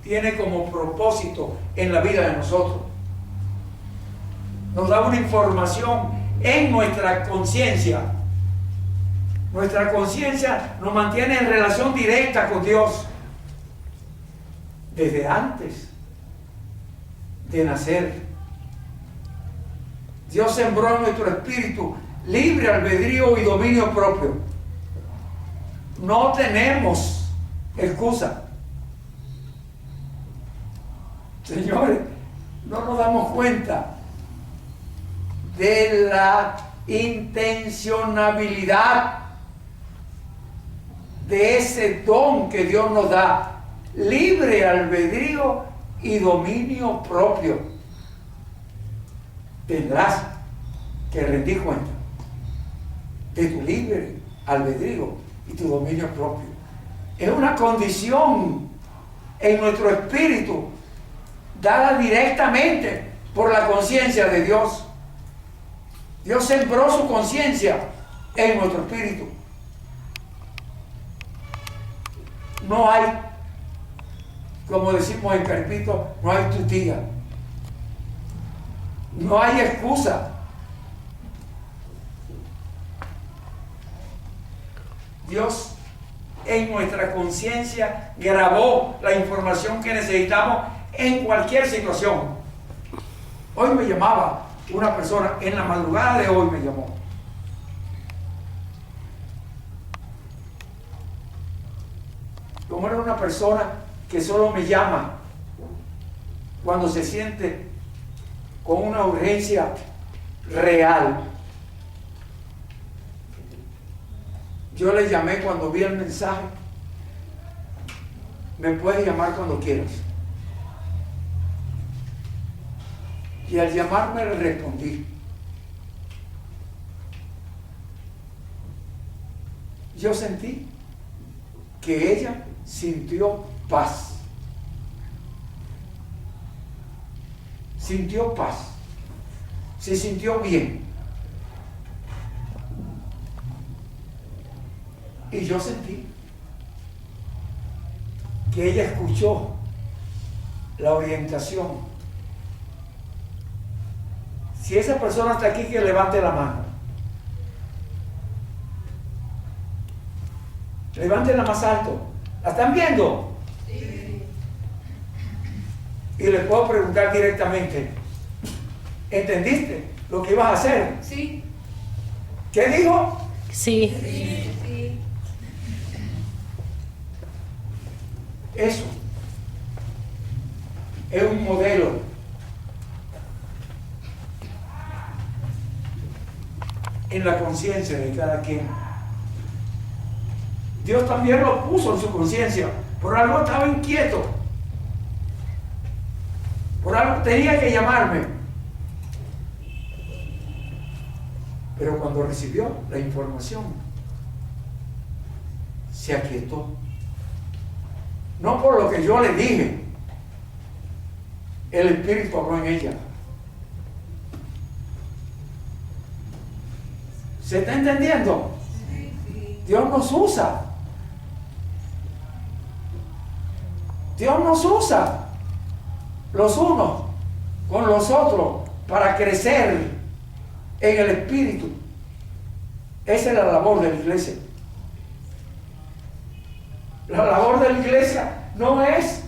tiene como propósito en la vida de nosotros. Nos da una información en nuestra conciencia. Nuestra conciencia nos mantiene en relación directa con Dios desde antes de nacer. Dios sembró en nuestro espíritu libre albedrío y dominio propio. No tenemos excusa. Señores, no nos damos cuenta de la intencionalidad de ese don que Dios nos da, libre albedrío y dominio propio. Tendrás que rendir cuenta de tu libre albedrío y tu dominio propio. Es una condición en nuestro espíritu dada directamente por la conciencia de Dios. Dios sembró su conciencia en nuestro espíritu. No hay, como decimos en Carpito, no hay tutía. No hay excusa. Dios en nuestra conciencia grabó la información que necesitamos en cualquier situación. Hoy me llamaba una persona, en la madrugada de hoy me llamó. Como era una persona que solo me llama cuando se siente con una urgencia real. Yo le llamé cuando vi el mensaje. Me puedes llamar cuando quieras. Y al llamarme le respondí. Yo sentí que ella sintió paz. Sintió paz. Se sintió bien. Y yo sentí que ella escuchó la orientación. Si esa persona está aquí, que levante la mano. Levanten la más alto. ¿La están viendo? Sí. Y les puedo preguntar directamente. ¿Entendiste lo que ibas a hacer? Sí. ¿Qué dijo? Sí. Sí. Sí. Eso es un modelo en la conciencia de cada quien. Dios también lo puso en su conciencia. Por algo estaba inquieto. Por algo tenía que llamarme. Pero cuando recibió la información, se aquietó. No por lo que yo le dije. El Espíritu habló en ella. ¿Se está entendiendo? Dios nos usa. Dios nos usa los unos con los otros para crecer en el Espíritu. Esa es la labor de la iglesia. La labor de la iglesia no es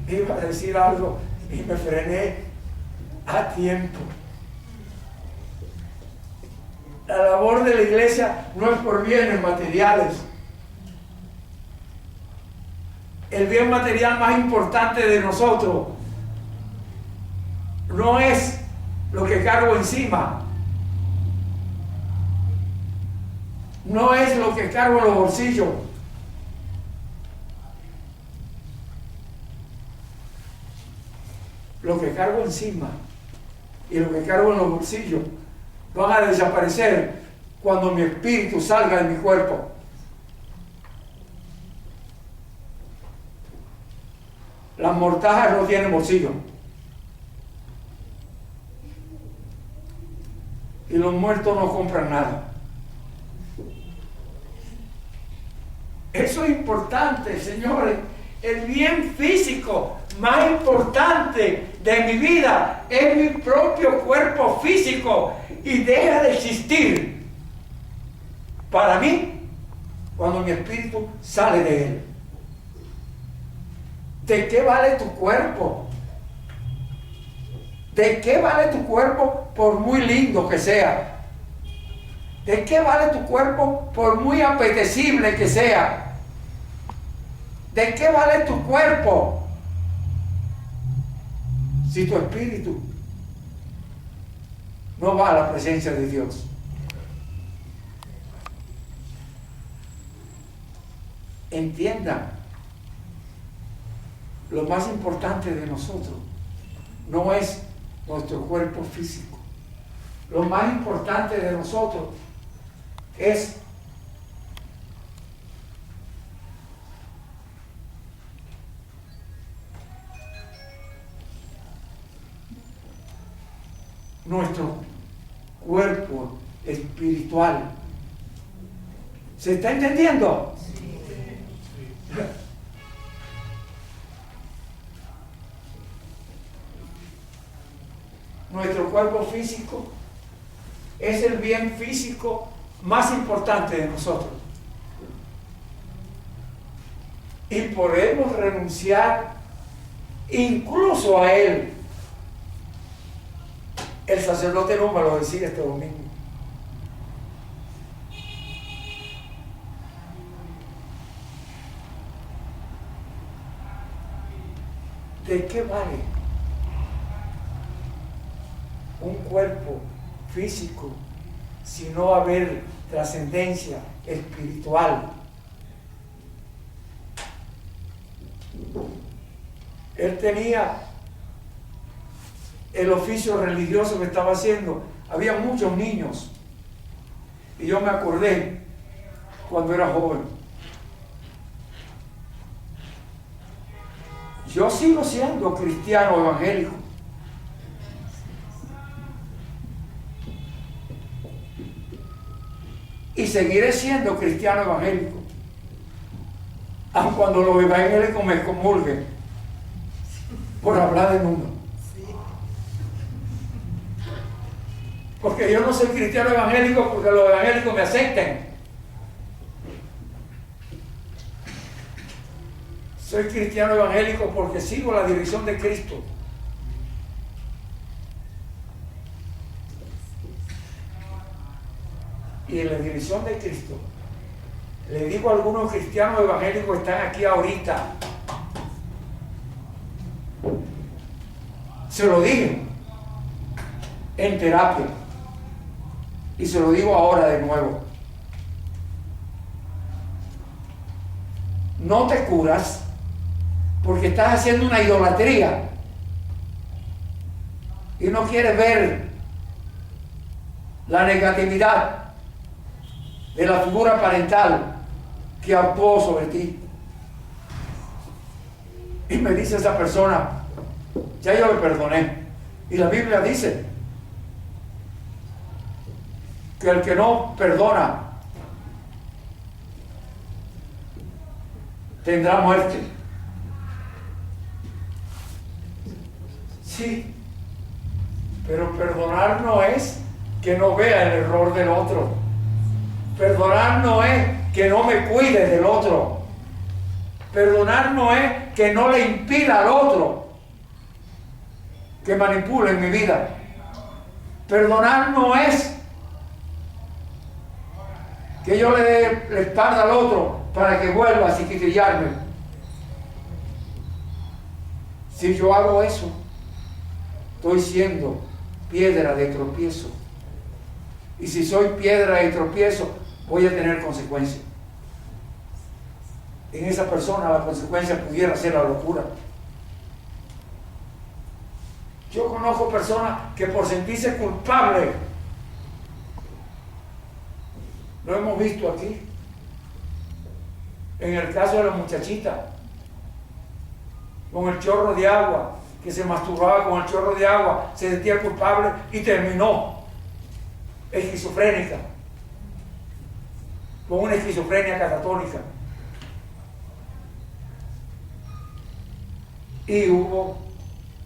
iba a decir algo y me frené a tiempo. La labor de la iglesia no es por bienes materiales. El bien material más importante de nosotros no es lo que cargo encima, no es lo que cargo en los bolsillos. lo que cargo encima y lo que cargo en los bolsillos van a desaparecer cuando mi espíritu salga de mi cuerpo. Las mortajas no tienen bolsillo. Y los muertos no compran nada. Eso es importante, señores. El bien físico más importante de mi vida es mi propio cuerpo físico y deja de existir para mí cuando mi espíritu sale de él. ¿De qué vale tu cuerpo? ¿De qué vale tu cuerpo por muy lindo que sea? ¿De qué vale tu cuerpo por muy apetecible que sea? ¿De qué vale tu cuerpo si tu espíritu no va a la presencia de Dios? Entiendan, lo más importante de nosotros no es nuestro cuerpo físico. Lo más importante de nosotros es nuestro cuerpo espiritual. ¿Se está entendiendo? Nuestro cuerpo físico es el bien físico más importante de nosotros. Y podemos renunciar incluso a él. El sacerdote no me lo decía este domingo. ¿De qué vale un cuerpo físico si no va a haber trascendencia espiritual? Él tenía el oficio religioso que estaba haciendo. Había muchos niños y yo me acordé cuando era joven. Yo sigo siendo cristiano evangélico. Y seguiré siendo cristiano evangélico, aun cuando los evangélicos me excomulguen por hablar de números. Porque yo no soy cristiano evangélico porque los evangélicos me acepten. Soy cristiano evangélico porque sigo la dirección de Cristo. Y en la dirección de Cristo, le digo a algunos cristianos evangélicos que están aquí ahorita, se lo dije en terapia y se lo digo ahora de nuevo: no te curas porque estás haciendo una idolatría y no quieres ver la negatividad de la figura parental que actuó sobre ti. Y me dice esa persona: ya yo le perdoné. Y la Biblia dice que el que no perdona tendrá muerte. Sí, pero perdonar no es que no vea el error del otro. Perdonar no es que no me cuide del otro. Perdonar no es que no le impida al otro que manipule mi vida. Perdonar no es que yo le dé la espalda al otro para que vuelva a ciquillarme. Si yo hago eso, estoy siendo piedra de tropiezo. Y si soy piedra de tropiezo, voy a tener consecuencias. En esa persona la consecuencia pudiera ser la locura. Yo conozco personas que por sentirse culpables, lo hemos visto aquí, en el caso de la muchachita, con el chorro de agua, que se masturbaba con el chorro de agua, se sentía culpable y terminó esquizofrénica, con una esquizofrenia catatónica. Y hubo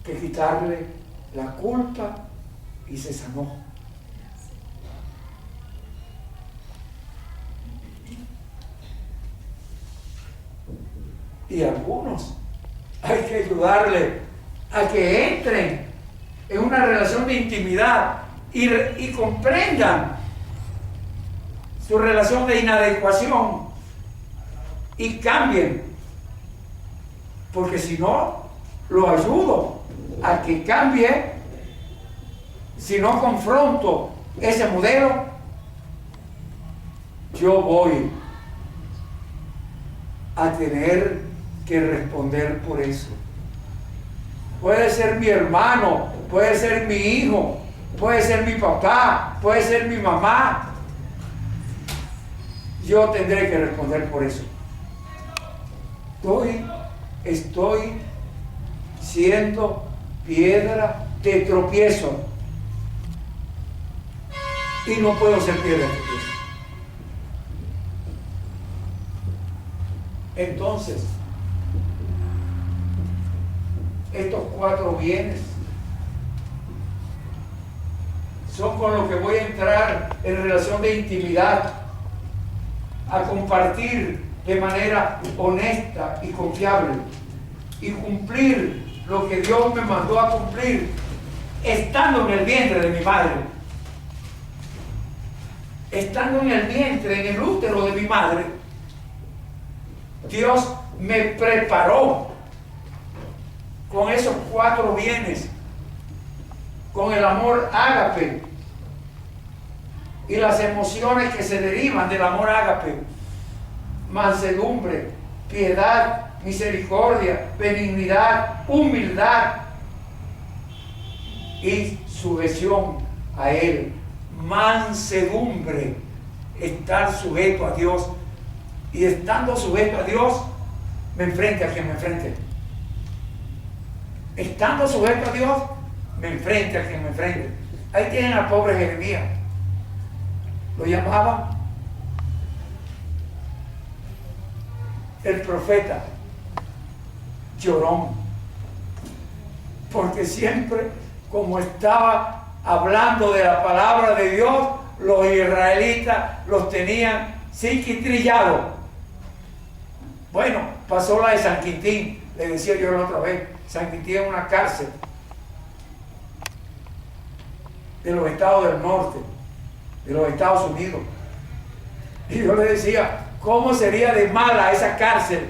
que quitarle la culpa y se sanó. Y algunos hay que ayudarle a que entren en una relación de intimidad y comprendan su relación de inadecuación y cambien, porque si no, lo ayudo a que cambie. Si no confronto ese modelo, yo voy a tener que responder por eso. Puede ser mi hermano, puede ser mi hijo, puede ser mi papá, puede ser mi mamá. Yo tendré que responder por eso. Estoy siendo piedra de tropiezo y no puedo ser piedra de tropiezo. Entonces, estos 4 bienes son con los que voy a entrar en relación de intimidad, a compartir de manera honesta y confiable y cumplir lo que Dios me mandó a cumplir estando en el vientre de mi madre, estando en el vientre, en el útero de mi madre. Dios me preparó con esos 4 bienes, con el amor ágape y las emociones que se derivan del amor ágape: mansedumbre, piedad, misericordia, benignidad, humildad y sujeción a Él. Mansedumbre, estar sujeto a Dios, y estando sujeto a Dios, me enfrente a quien me enfrente. Estando sujeto a Dios, me enfrente a quien me enfrente. Ahí tienen al pobre Jeremías. Lo llamaban el profeta llorón, porque siempre, como estaba hablando de la palabra de Dios, los israelitas los tenían psiquitrillados. Bueno, pasó la de San Quintín, le decía yo la otra vez. San Quintín es una cárcel de los estados del norte, de los Estados Unidos. Y yo le decía, ¿cómo sería de mala esa cárcel?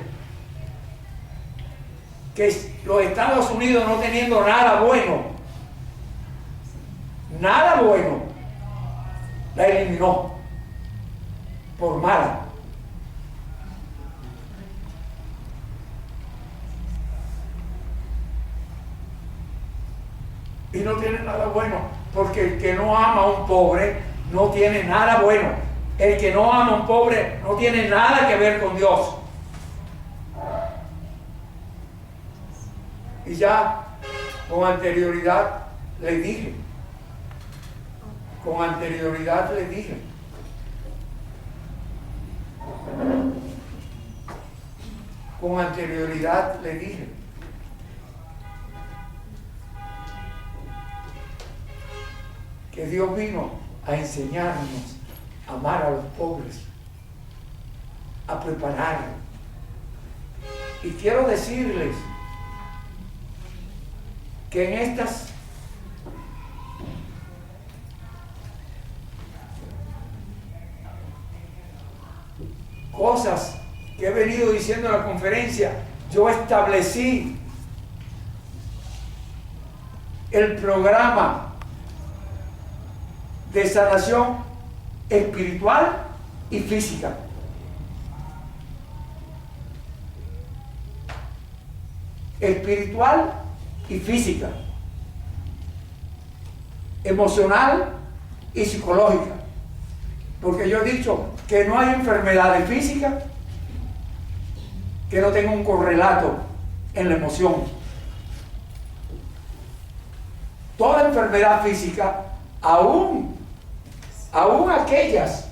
Que los Estados Unidos, no teniendo nada bueno, la eliminó por mala. Y no tiene nada bueno, porque el que no ama a un pobre no tiene nada bueno. El que no ama a un pobre no tiene nada que ver con Dios. Y ya con anterioridad le dije, que Dios vino a enseñarnos a amar a los pobres, a preparar. Y quiero decirles que en estas cosas que he venido diciendo en la conferencia, yo establecí el programa de sanación espiritual y física. Espiritual y física. emocional y psicológica. Porque yo he dicho que no hay enfermedades físicas que no tengan un correlato en la emoción. Toda enfermedad física, aún aquellas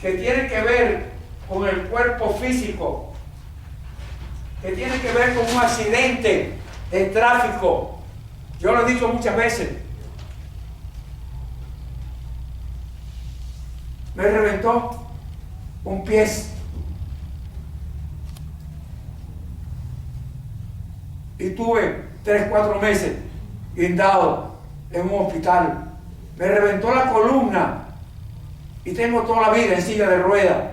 que tienen que ver con el cuerpo físico, que tienen que ver con un accidente de tráfico. Yo lo he dicho muchas veces. Me reventó un pie. Y tuve 3-4 meses guindado en un hospital. Me reventó la columna y tengo toda la vida en silla de ruedas.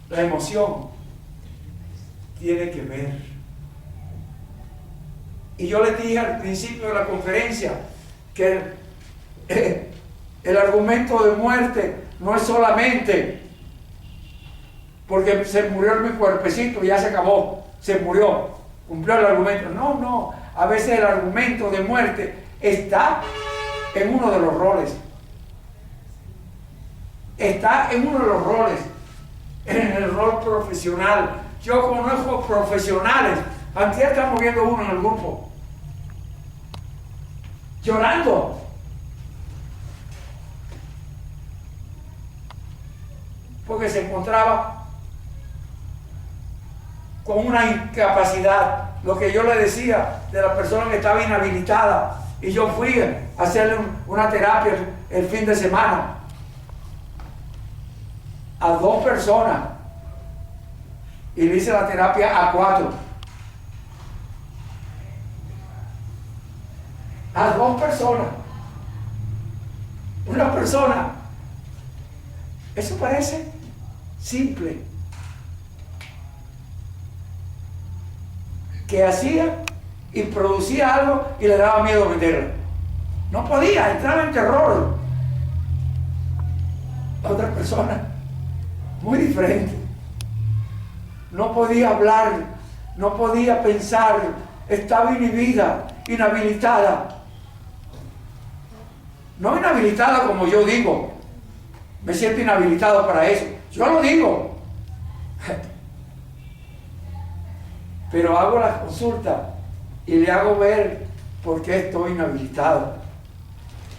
La emoción tiene que ver. Y yo les dije al principio de la conferencia que el argumento de muerte no es solamente porque se murió mi cuerpecito y ya se acabó, se murió, cumplió el argumento. No, a veces el argumento de muerte está en uno de los roles. Está en uno de los roles, en el rol profesional. Yo conozco profesionales. Antes estamos viendo uno en el grupo llorando porque se encontraba con una incapacidad, lo que yo le decía de la persona que estaba inhabilitada, y yo fui a hacerle una terapia el fin de semana a 2 personas y le hice la terapia a 4. A 2 personas. Una persona. Eso parece simple. Que hacía y producía algo y le daba miedo venderlo. No podía, entraba en terror. La otra persona, muy diferente. No podía hablar, no podía pensar, estaba inhibida, inhabilitada. No inhabilitada como yo digo, me siento inhabilitado para eso. Yo lo digo. Pero hago la consulta y le hago ver por qué estoy inhabilitado.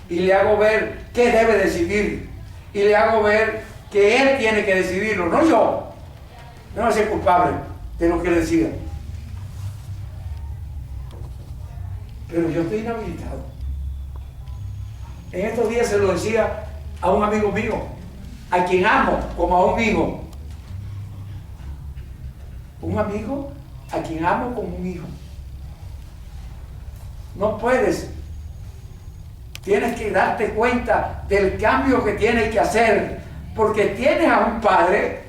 Y le hago ver qué debe decidir. Y le hago ver que él tiene que decidirlo, no yo. Yo no soy culpable de lo que él decida. Pero yo estoy inhabilitado. En estos días se lo decía a un amigo mío, a quien amo como a un hijo. Un amigo a quien amo como un hijo. No puedes. Tienes que darte cuenta del cambio que tienes que hacer, porque tienes a un padre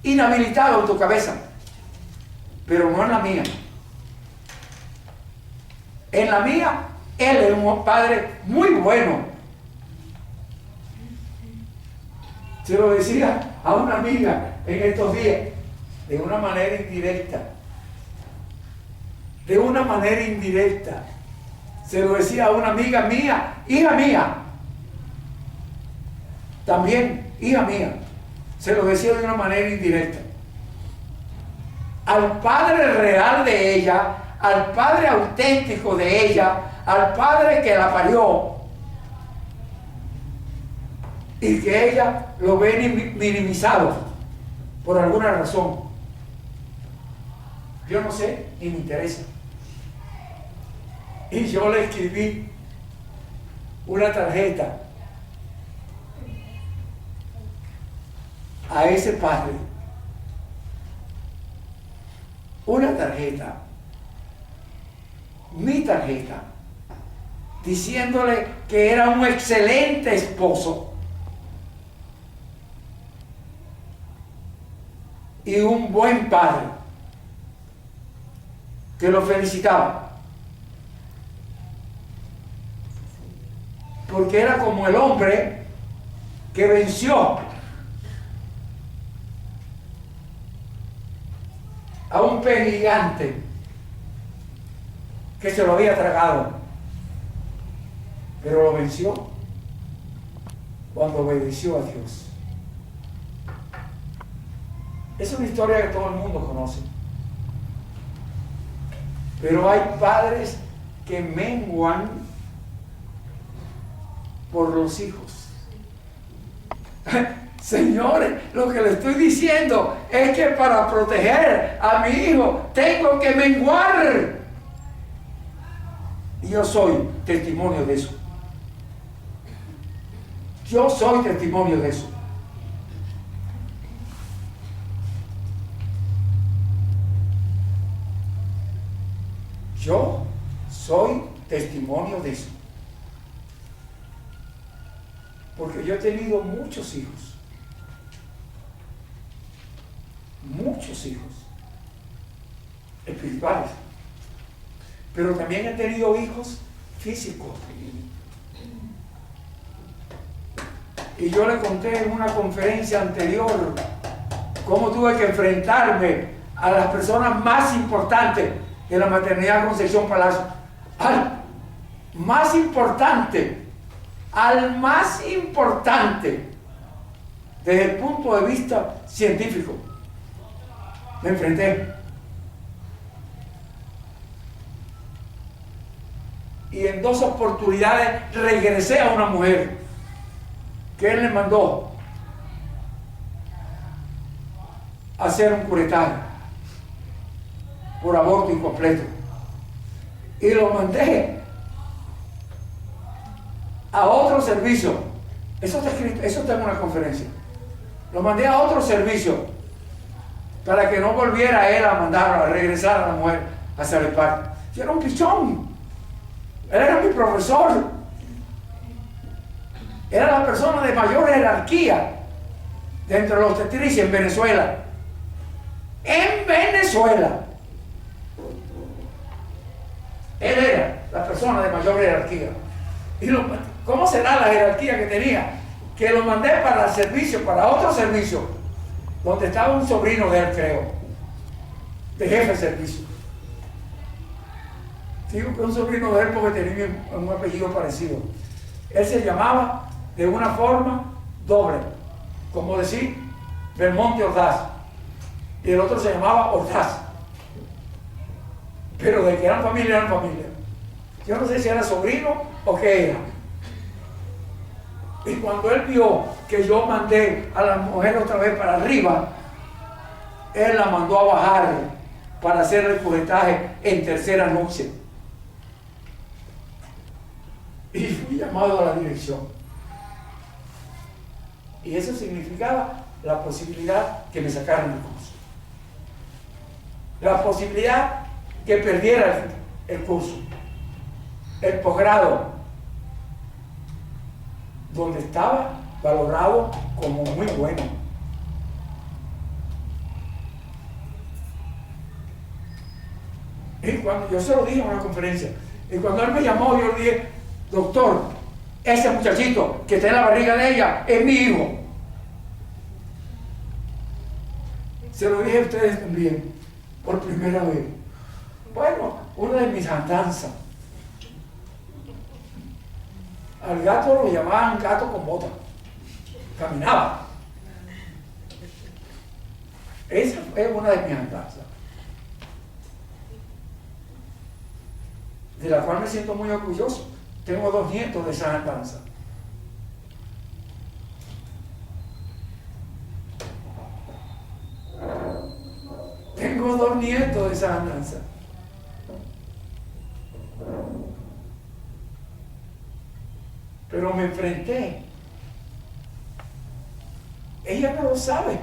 inhabilitado en tu cabeza, pero no en la mía. En la mía, él es un padre muy bueno. Se lo decía a una amiga en estos días, de una manera indirecta. De una manera indirecta. Se lo decía a una amiga mía, hija mía. También, hija mía. Se lo decía de una manera indirecta. Al padre real de ella, al padre auténtico de ella, al padre que la parió, y que ella lo ve minimizado por alguna razón. Yo no sé, ni me interesa. Y yo le escribí una tarjeta a ese padre. Una tarjeta, mi tarjeta, diciéndole que era un excelente esposo y un buen padre, que lo felicitaba. porque era como el hombre que venció a un pez gigante que se lo había tragado, pero lo venció cuando obedeció a Dios. Es una historia que todo el mundo conoce, pero hay padres que menguan por los hijos. Señores, lo que le estoy diciendo es que para proteger a mi hijo tengo que menguar. Y yo soy testimonio de eso. Yo soy testimonio de eso. Yo soy testimonio de eso. Porque yo he tenido muchos hijos. Muchos hijos espirituales. Pero también he tenido hijos físicos. Y yo le conté en una conferencia anterior cómo tuve que enfrentarme a las personas más importantes de la maternidad Concepción Palacio. Al más importante desde el punto de vista científico. Me enfrenté. Y en 2 oportunidades regresé a una mujer que él le mandó a hacer un curetaje por aborto incompleto. Y lo mandé a otro servicio. Eso está escrito, eso está en una conferencia. Lo mandé a otro servicio para que no volviera él a mandar, a regresar a la mujer a hacer el parto. Yo era un pichón. Él era mi profesor. Era la persona de mayor jerarquía dentro de los obstetricia en Venezuela. En Venezuela. Él era la persona de mayor jerarquía. Y ¿cómo será la jerarquía que tenía? Que lo mandé para el servicio, para otro servicio, donde estaba un sobrino de él, creo, de jefe de servicio. Digo que un sobrino de él porque tenía un apellido parecido. Él se llamaba de una forma doble, como decir Belmonte Ordaz, y el otro se llamaba Ordaz. Pero de que eran familia, eran familia. Yo no sé si era sobrino o qué era. Y cuando él vio que yo mandé a la mujer otra vez para arriba, él la mandó a bajar para hacer el curetaje en tercera nupcia. Y fui llamado a la dirección. Y eso significaba la posibilidad que me sacaran del curso. La posibilidad que perdiera el curso. El posgrado, donde estaba valorado como muy bueno. Y cuando yo se lo dije en una conferencia, y cuando él me llamó, yo le dije: doctor, ese muchachito que está en la barriga de ella es mi hijo. Se lo dije a ustedes también, por primera vez. Bueno, una de mis andanzas. Al gato lo llamaban gato con bota. Caminaba. Esa es una de mis andanzas, de la cual me siento muy orgulloso. Tengo 2 nietos de esa andanza. Tengo 2 nietos de esa andanza. Pero me enfrenté. Ella no lo sabe.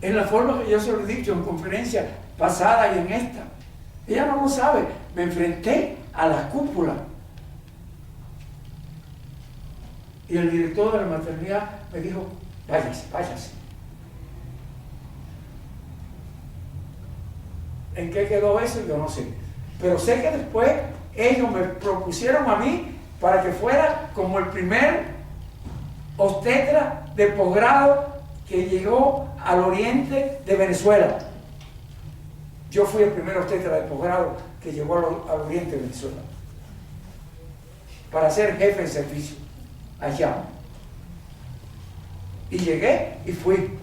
En la forma que yo se lo he dicho en conferencia pasada y en esta. Ella no lo sabe. Me enfrenté a la cúpula. Y el director de la maternidad me dijo: váyase, váyase. ¿En qué quedó eso? Yo no sé. Pero sé que después ellos me propusieron a mí para que fuera como el primer obstetra de posgrado que llegó al oriente de Venezuela. Yo fui el primer obstetra de posgrado que llegó al oriente de Venezuela para ser jefe de servicio allá. Y llegué y fui.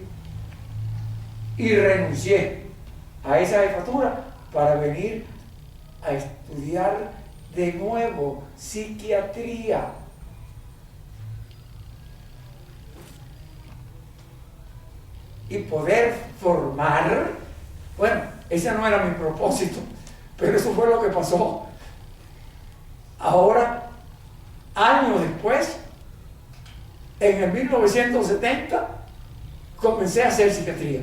Y renuncié a esa jefatura para venir a estudiar de nuevo psiquiatría. Y poder formar, bueno, ese no era mi propósito, pero eso fue lo que pasó. Ahora, años después, en el 1970, comencé a hacer psiquiatría.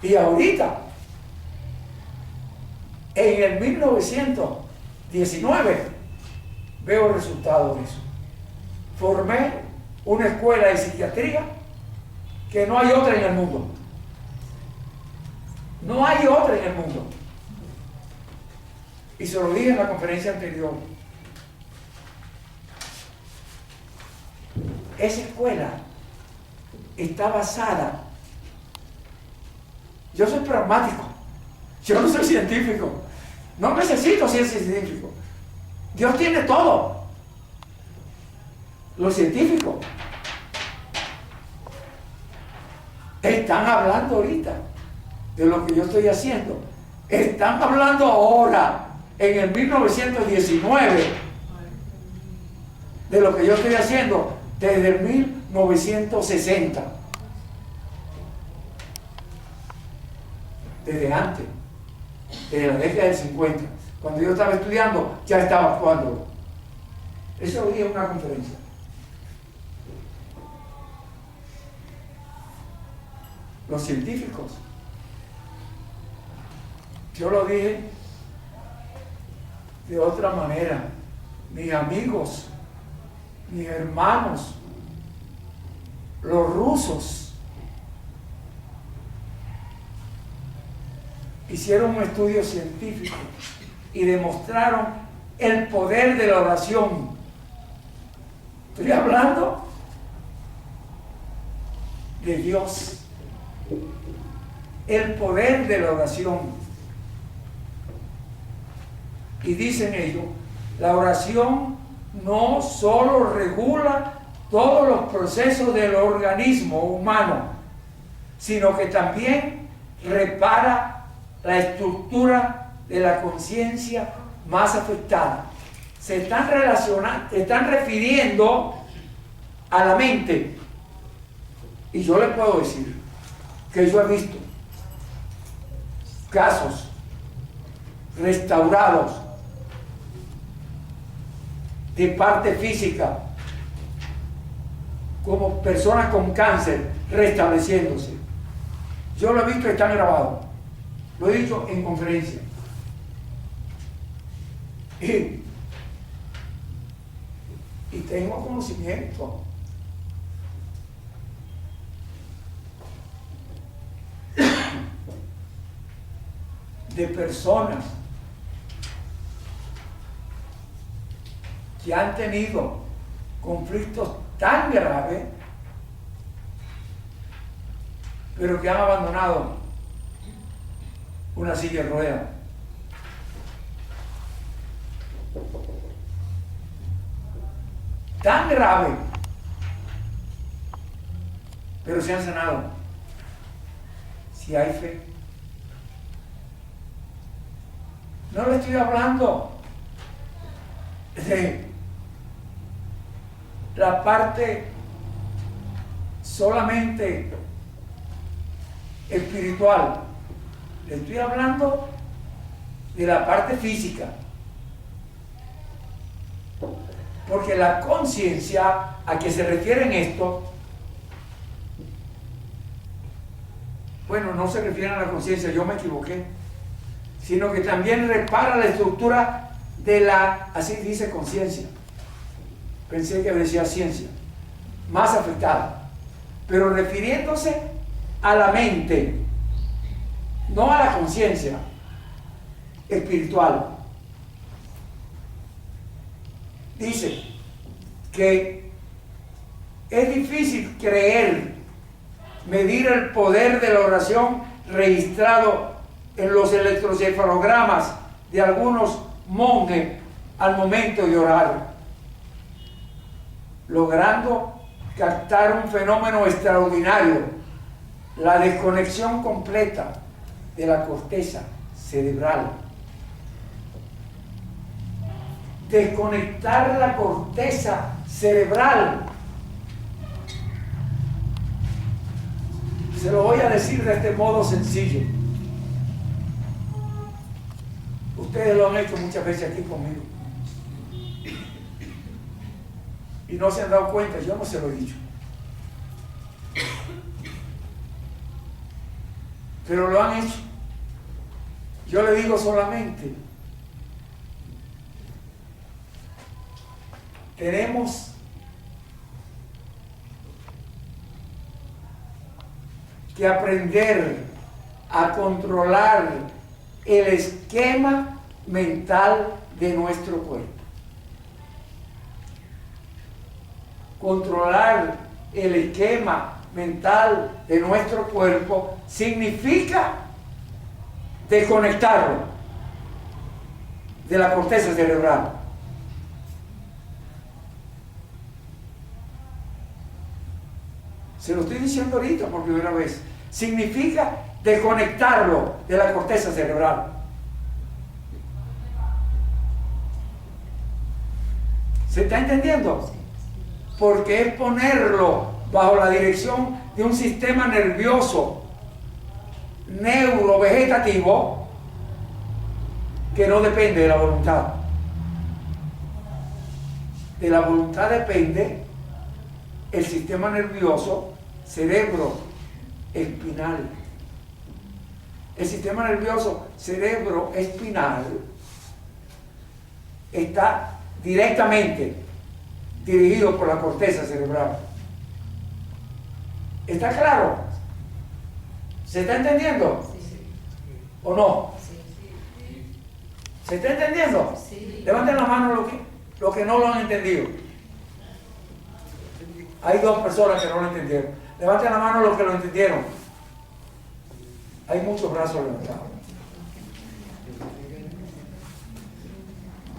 Y ahorita, en el 1919, veo resultados de eso. Formé una escuela de psiquiatría que no hay otra en el mundo. No hay otra en el mundo. Y se lo dije en la conferencia anterior. Esa escuela está basada. Yo soy pragmático. Yo no soy científico. No necesito ser científico. Dios tiene todo. Los científicos están hablando ahorita de lo que yo estoy haciendo. Están hablando ahora, en el 1919, de lo que yo estoy haciendo desde el 1960. Desde antes, desde la década del 50. Cuando yo estaba estudiando, ya estaba actuando. Eso lo dije en una conferencia. Los científicos. Yo lo dije de otra manera. Mis amigos, mis hermanos, los rusos, hicieron un estudio científico y demostraron el poder de la oración. Estoy hablando de Dios. El poder de la oración. Y dicen ellos, la oración no solo regula todos los procesos del organismo humano, sino que también repara la estructura de la conciencia más afectada. Se están refiriendo a la mente. Y yo le puedo decir que yo he visto casos restaurados de parte física, como personas con cáncer restableciéndose. Yo lo he visto y está grabado. Lo he dicho en conferencia. Y tengo conocimiento. De personas que han tenido conflictos tan graves, pero que han abandonado una silla de ruedas. Tan grave, pero se han sanado. Si hay fe. No le estoy hablando de la parte solamente espiritual. Le estoy hablando de la parte física. Porque la conciencia a que se refiere en esto, bueno, no se refiere a la conciencia, yo me equivoqué, sino que también repara la estructura de la, así dice conciencia, pensé que decía ciencia, más afectada, pero refiriéndose a la mente, no a la conciencia espiritual. dice que es difícil creer, medir el poder de la oración registrado en los electrocefalogramas de algunos monjes al momento de orar, logrando captar un fenómeno extraordinario, la desconexión completa de la corteza cerebral. Desconectar la corteza cerebral. Se lo voy a decir de este modo sencillo. Ustedes lo han hecho muchas veces aquí conmigo. Y no se han dado cuenta, yo no se lo he dicho. Pero lo han hecho. Yo le digo solamente, tenemos que aprender a controlar el esquema mental de nuestro cuerpo. Controlar el esquema mental de nuestro cuerpo significa desconectarlo de la corteza cerebral. Se lo estoy diciendo ahorita por primera vez. Significa desconectarlo de la corteza cerebral. ¿Se está entendiendo? Porque es ponerlo bajo la dirección de un sistema nervioso neurovegetativo que no depende de la voluntad. De la voluntad depende el sistema nervioso cerebroespinal. El sistema nervioso cerebroespinal está directamente dirigido por la corteza cerebral. ¿Está claro? ¿Se está entendiendo? ¿O no? ¿Se está entendiendo? Levanten la mano los que no lo han entendido. Hay dos personas que no lo entendieron. Levanten la mano los que lo entendieron. Hay muchos brazos levantados.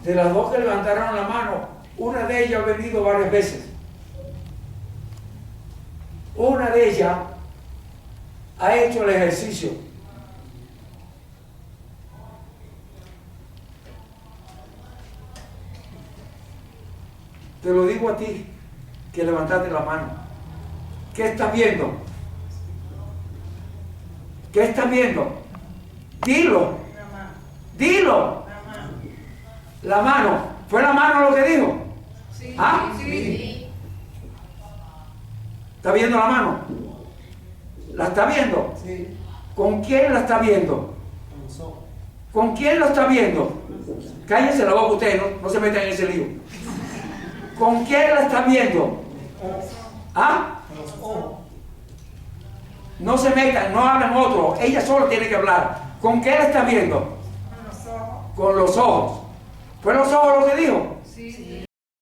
De las dos que levantaron la mano, una de ellas ha venido varias veces. Una de ellas ha hecho el ejercicio. Te lo digo a ti, que levantaste la mano. ¿Qué estás viendo? ¿Qué estás viendo? Dilo. Dilo. La mano. ¿Fue la mano lo que dijo? Sí. ¿Ah? Sí. ¿Está viendo la mano? ¿La está viendo? Sí. ¿Con quién la está viendo? ¿Con quién lo está viendo? Cállense la boca ustedes, no se metan en ese lío. ¿Con quién la está viendo? ¿Ah? No se metan, no hablen otros. Ella solo tiene que hablar. ¿Con qué la está viendo? Con los ojos. Con los ojos. ¿Fue los ojos lo que dijo? Sí.